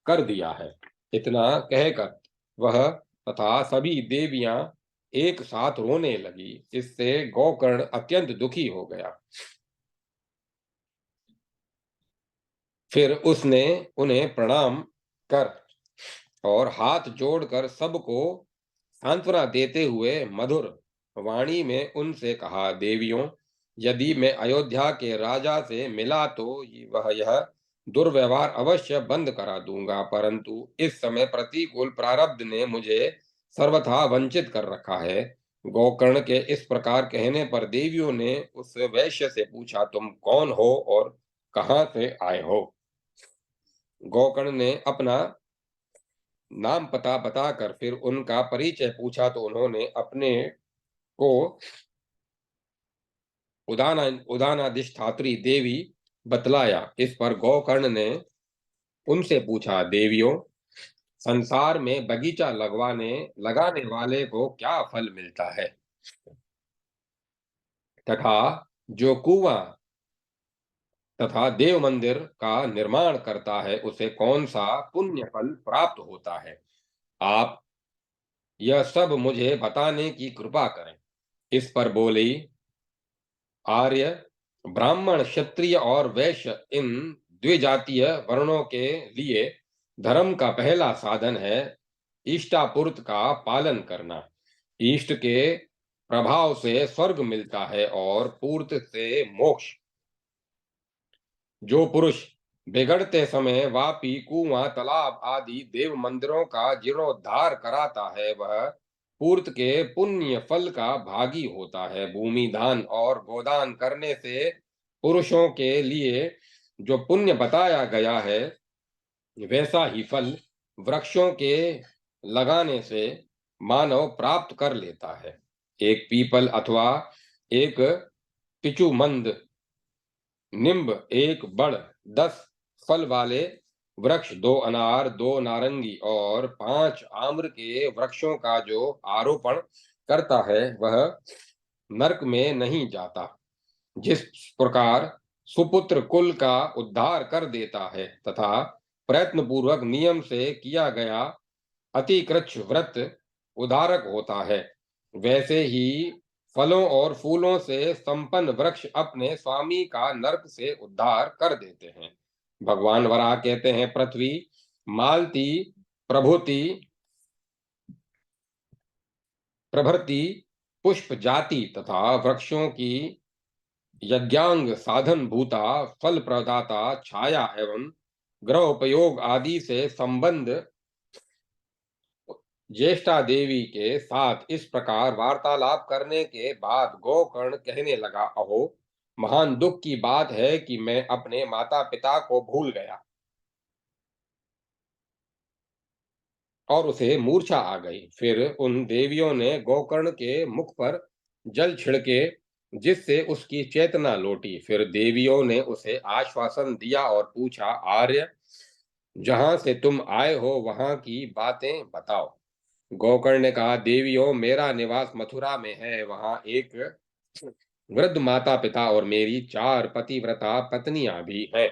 कर दिया है। इतना कहकर वह तथा सभी देवियां एक साथ रोने लगी। इससे गोकर्ण अत्यंत दुखी हो गया। फिर उसने उन्हें प्रणाम कर और हाथ जोड़कर सबको सांत्वना देते हुए मधुर वाणी में उनसे कहा, देवियों, यदि मैं अयोध्या के राजा से मिला तो वह यह दुर्व्यवहार अवश्य बंद करा दूंगा, परंतु इस समय प्रतिकूल प्रारब्ध ने मुझे सर्वथा वंचित कर रखा है। गोकर्ण के इस प्रकार कहने पर देवियों ने उस वैश्य से पूछा, तुम कौन हो और कहाँ से आए हो? गोकर्ण ने अपना नाम पता बताकर फिर उनका परिचय पूछा तो उन्होंने अपने को उदानाधिष्ठात्री देवी बतलाया। इस पर गोकर्ण ने उनसे पूछा, देवियों, संसार में बगीचा लगाने वाले को क्या फल मिलता है, तथा जो कुआं तथा देव मंदिर का निर्माण करता है उसे कौन सा पुण्य फल प्राप्त होता है? आप यह सब मुझे बताने की कृपा करें। इस पर बोली, आर्य, ब्राह्मण, क्षत्रिय और वैश्य इन द्विजातीय वर्णों के लिए धर्म का पहला साधन है इष्टापूर्त का पालन करना। इष्ट के प्रभाव से स्वर्ग मिलता है और पूर्त से मोक्ष। जो पुरुष बिगड़ते समय वापी, कुआं, तालाब आदि देव मंदिरों का जीर्णोद्धार कराता है वह पूर्त के पुण्य फल का भागी होता है। भूमि दान और गोदान करने से पुरुषों के लिए जो पुण्य बताया गया है वैसा ही फल वृक्षों के लगाने से मानव प्राप्त कर लेता है। एक पीपल अथवा एक पिचुमंद, निम्ब, एक बड़, 10 फल वाले वृक्ष, 2 अनार, 2 नारंगी और 5 आम्र के वृक्षों का जो आरोपण करता है वह नरक में नहीं जाता। जिस प्रकार सुपुत्र कुल का उद्धार कर देता है तथा प्रयत्न पूर्वक नियम से किया गया अतिकृच्छ व्रत उदारक होता है, वैसे ही फलों और फूलों से संपन्न वृक्ष अपने स्वामी का नरक से उद्धार कर देते हैं। भगवान वराह कहते हैं, पृथ्वी, मालती, प्रभुति, प्रभृति पुष्प जाति तथा वृक्षों की यज्ञांग साधन भूता, फल प्रदाता, छाया एवं ग्रह उपयोग आदि से संबंध ज्येष्ठा देवी के साथ इस प्रकार वार्तालाप करने के बाद गोकर्ण कहने लगा, अहो, महान दुख की बात है कि मैं अपने माता पिता को भूल गया और उसे मूर्छा आ गई। फिर उन देवियों ने गोकर्ण के मुख पर जल छिड़के जिससे उसकी चेतना लौटी। फिर देवियों ने उसे आश्वासन दिया और पूछा, आर्य, जहां से तुम आए हो वहां की बातें बताओ। गोकर्ण ने कहा, देवियों, मेरा निवास मथुरा में है। वहां एक वृद्ध माता पिता और मेरी 4 पतिव्रता पत्नियां भी हैं।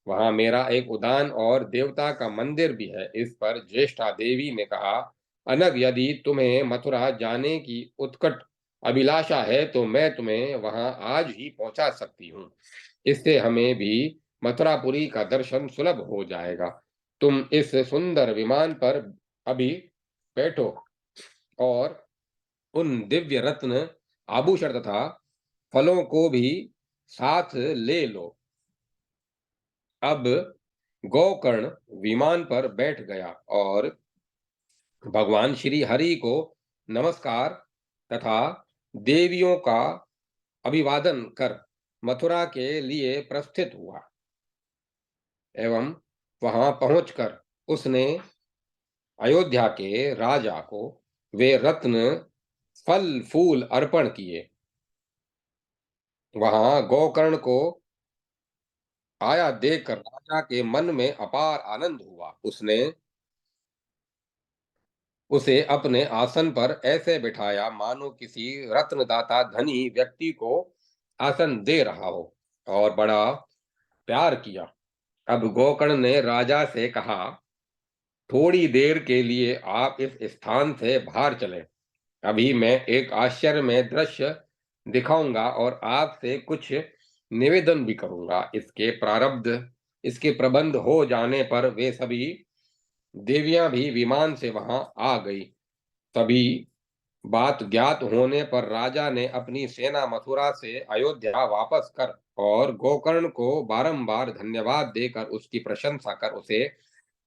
वहां मेरा एक उद्यान और देवता का मंदिर भी है। इस पर ज्येष्ठा देवी ने कहा, अनग, यदि तुम्हें मथुरा जाने की उत्कट अभिलाषा है तो मैं तुम्हें वहां आज ही पहुंचा सकती हूँ। इससे हमें भी मथुरापुरी का दर्शन सुलभ हो जाएगा। तुम इस सुंदर विमान पर अभी बैठो और उन दिव्य रत्न, आभूषण तथा फलों को भी साथ ले लो। अब गोकर्ण विमान पर बैठ गया और भगवान श्री हरि को नमस्कार तथा देवियों का अभिवादन कर मथुरा के लिए प्रस्थित हुआ एवं वहां पहुंचकर उसने अयोध्या के राजा को वे रत्न फल फूल अर्पण किए। वहां गोकर्ण को आया देखकर राजा के मन में अपार आनंद हुआ। उसने उसे अपने आसन पर ऐसे बिठाया मानो किसी रत्नदाता धनी व्यक्ति को आसन दे रहा हो और बड़ा प्यार किया। अब गोकर्ण ने राजा से कहा, थोड़ी देर के लिए आप इस स्थान से बाहर चलें। अभी मैं एक आश्चर्यमय दृश्य दिखाऊंगा और आपसे कुछ निवेदन भी करूंगा। इसके प्रबंध हो जाने पर वे सभी देवियां भी विमान से वहां आ गई। तभी बात ज्ञात होने पर राजा ने अपनी सेना मथुरा से अयोध्या वापस कर और गोकर्ण को बारंबार धन्यवाद देकर उसकी प्रशंसा कर उसे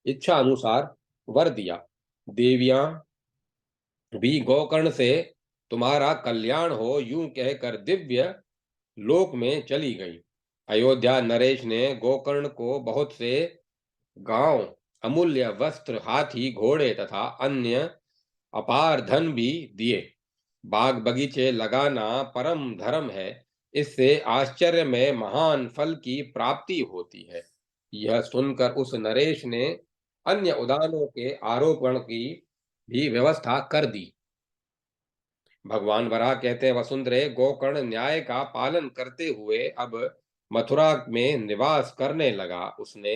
इच्छा अनुसार वर दिया। देवियां भी गोकर्ण से तुम्हारा कल्याण हो यूं कहकर दिव्य लोक में चली गई। अयोध्या नरेश ने गोकर्ण को बहुत से गांव, अमूल्य वस्त्र, हाथी घोड़े तथा अन्य अपार धन भी दिए। बाग बगीचे लगाना परम धर्म है, इससे आश्चर्य में महान फल की प्राप्ति होती है। यह सुनकर उस नरेश ने अन्य उदानों के आरोपण की भी व्यवस्था कर दी। भगवान वराह कहते, वसुंधरे, गोकर्ण न्याय का पालन करते हुए अब मथुरा में निवास करने लगा। उसने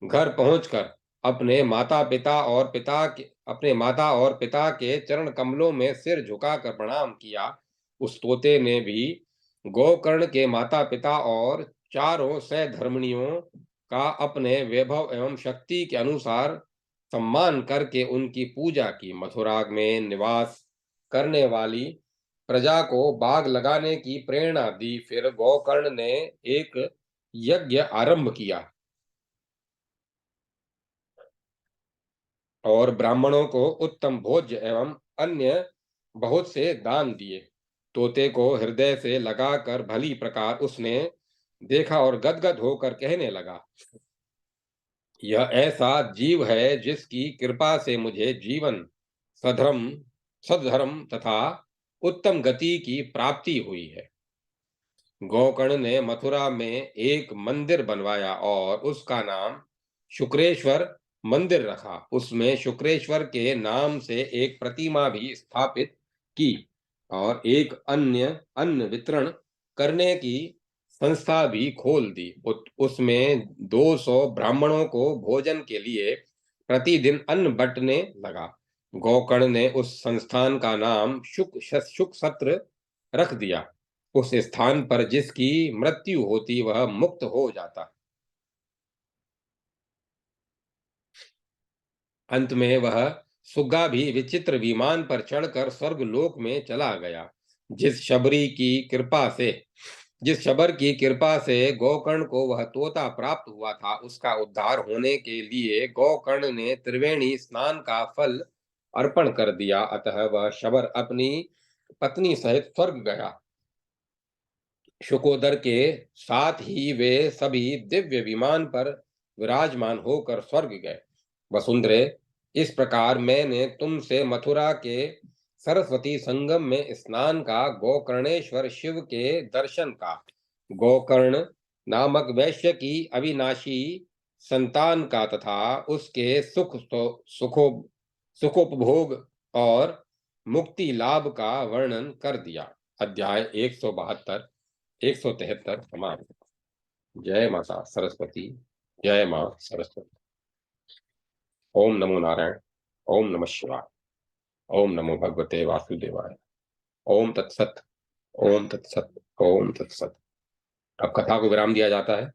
घर पहुंचकर अपने माता और पिता के चरण कमलों में सिर झुकाकर प्रणाम किया। उस तोते ने भी गोकर्ण के माता पिता और चारों सहधर्मिणियों का अपने वैभव एवं शक्ति के अनुसार सम्मान करके उनकी पूजा की। मथुरा में निवास करने वाली प्रजा को बाग लगाने की प्रेरणा दी। फिर गोकर्ण ने एक यज्ञ आरंभ किया और ब्राह्मणों को उत्तम भोज्य एवं अन्य बहुत से दान दिए। तोते को हृदय से लगाकर भली प्रकार उसने देखा और गदगद होकर कहने लगा, यह ऐसा जीव है जिसकी कृपा से मुझे जीवन, सधर्म सद्धर्म तथा उत्तम गति की प्राप्ति हुई है। गोकर्ण ने मथुरा में एक मंदिर बनवाया और उसका नाम शुक्रेश्वर मंदिर रखा। उसमें शुक्रेश्वर के नाम से एक प्रतिमा भी स्थापित की और एक अन्य अन्न वितरण करने की संस्था भी खोल दी। उसमें 200 ब्राह्मणों को भोजन के लिए प्रतिदिन अन्न बंटने लगा। गोकर्ण ने उस संस्थान का नाम शुक सत्र रख दिया। उस स्थान पर जिसकी मृत्यु होती वह मुक्त हो जाता। अंत में वह सुग्गा भी विचित्र विमान पर चढ़कर स्वर्ग लोक में चला गया। जिस शबर की कृपा से गोकर्ण को वह तोता प्राप्त हुआ था, उसका उद्धार होने के लिए गोकर्ण ने त्रिवेणी स्नान का फल अर्पण कर दिया। अतः वह शबर अपनी पत्नी सहित स्वर्ग गया। शुकोदर के साथ ही वे सभी दिव्य विमान पर विराजमान होकर स्वर्ग गए। वसुंधरे, इस प्रकार मैंने तुमसे मथुरा के सरस्वती संगम में स्नान का, गोकर्णेश्वर शिव के दर्शन का, गोकर्ण नामक वैश्य की अविनाशी संतान का तथा उसके सुखोपभोग और मुक्ति लाभ का वर्णन कर दिया। अध्याय 172 173 समाप्त। जय माता सरस्वती। जय मां सरस्वती। ओम नमो नारायण। ओम नमः शिवाय। ओम नमो भगवते वासुदेवाय। ओम तत्सत। ओम तत्सत। ओम तत्सत। अब कथा को विराम दिया जाता है।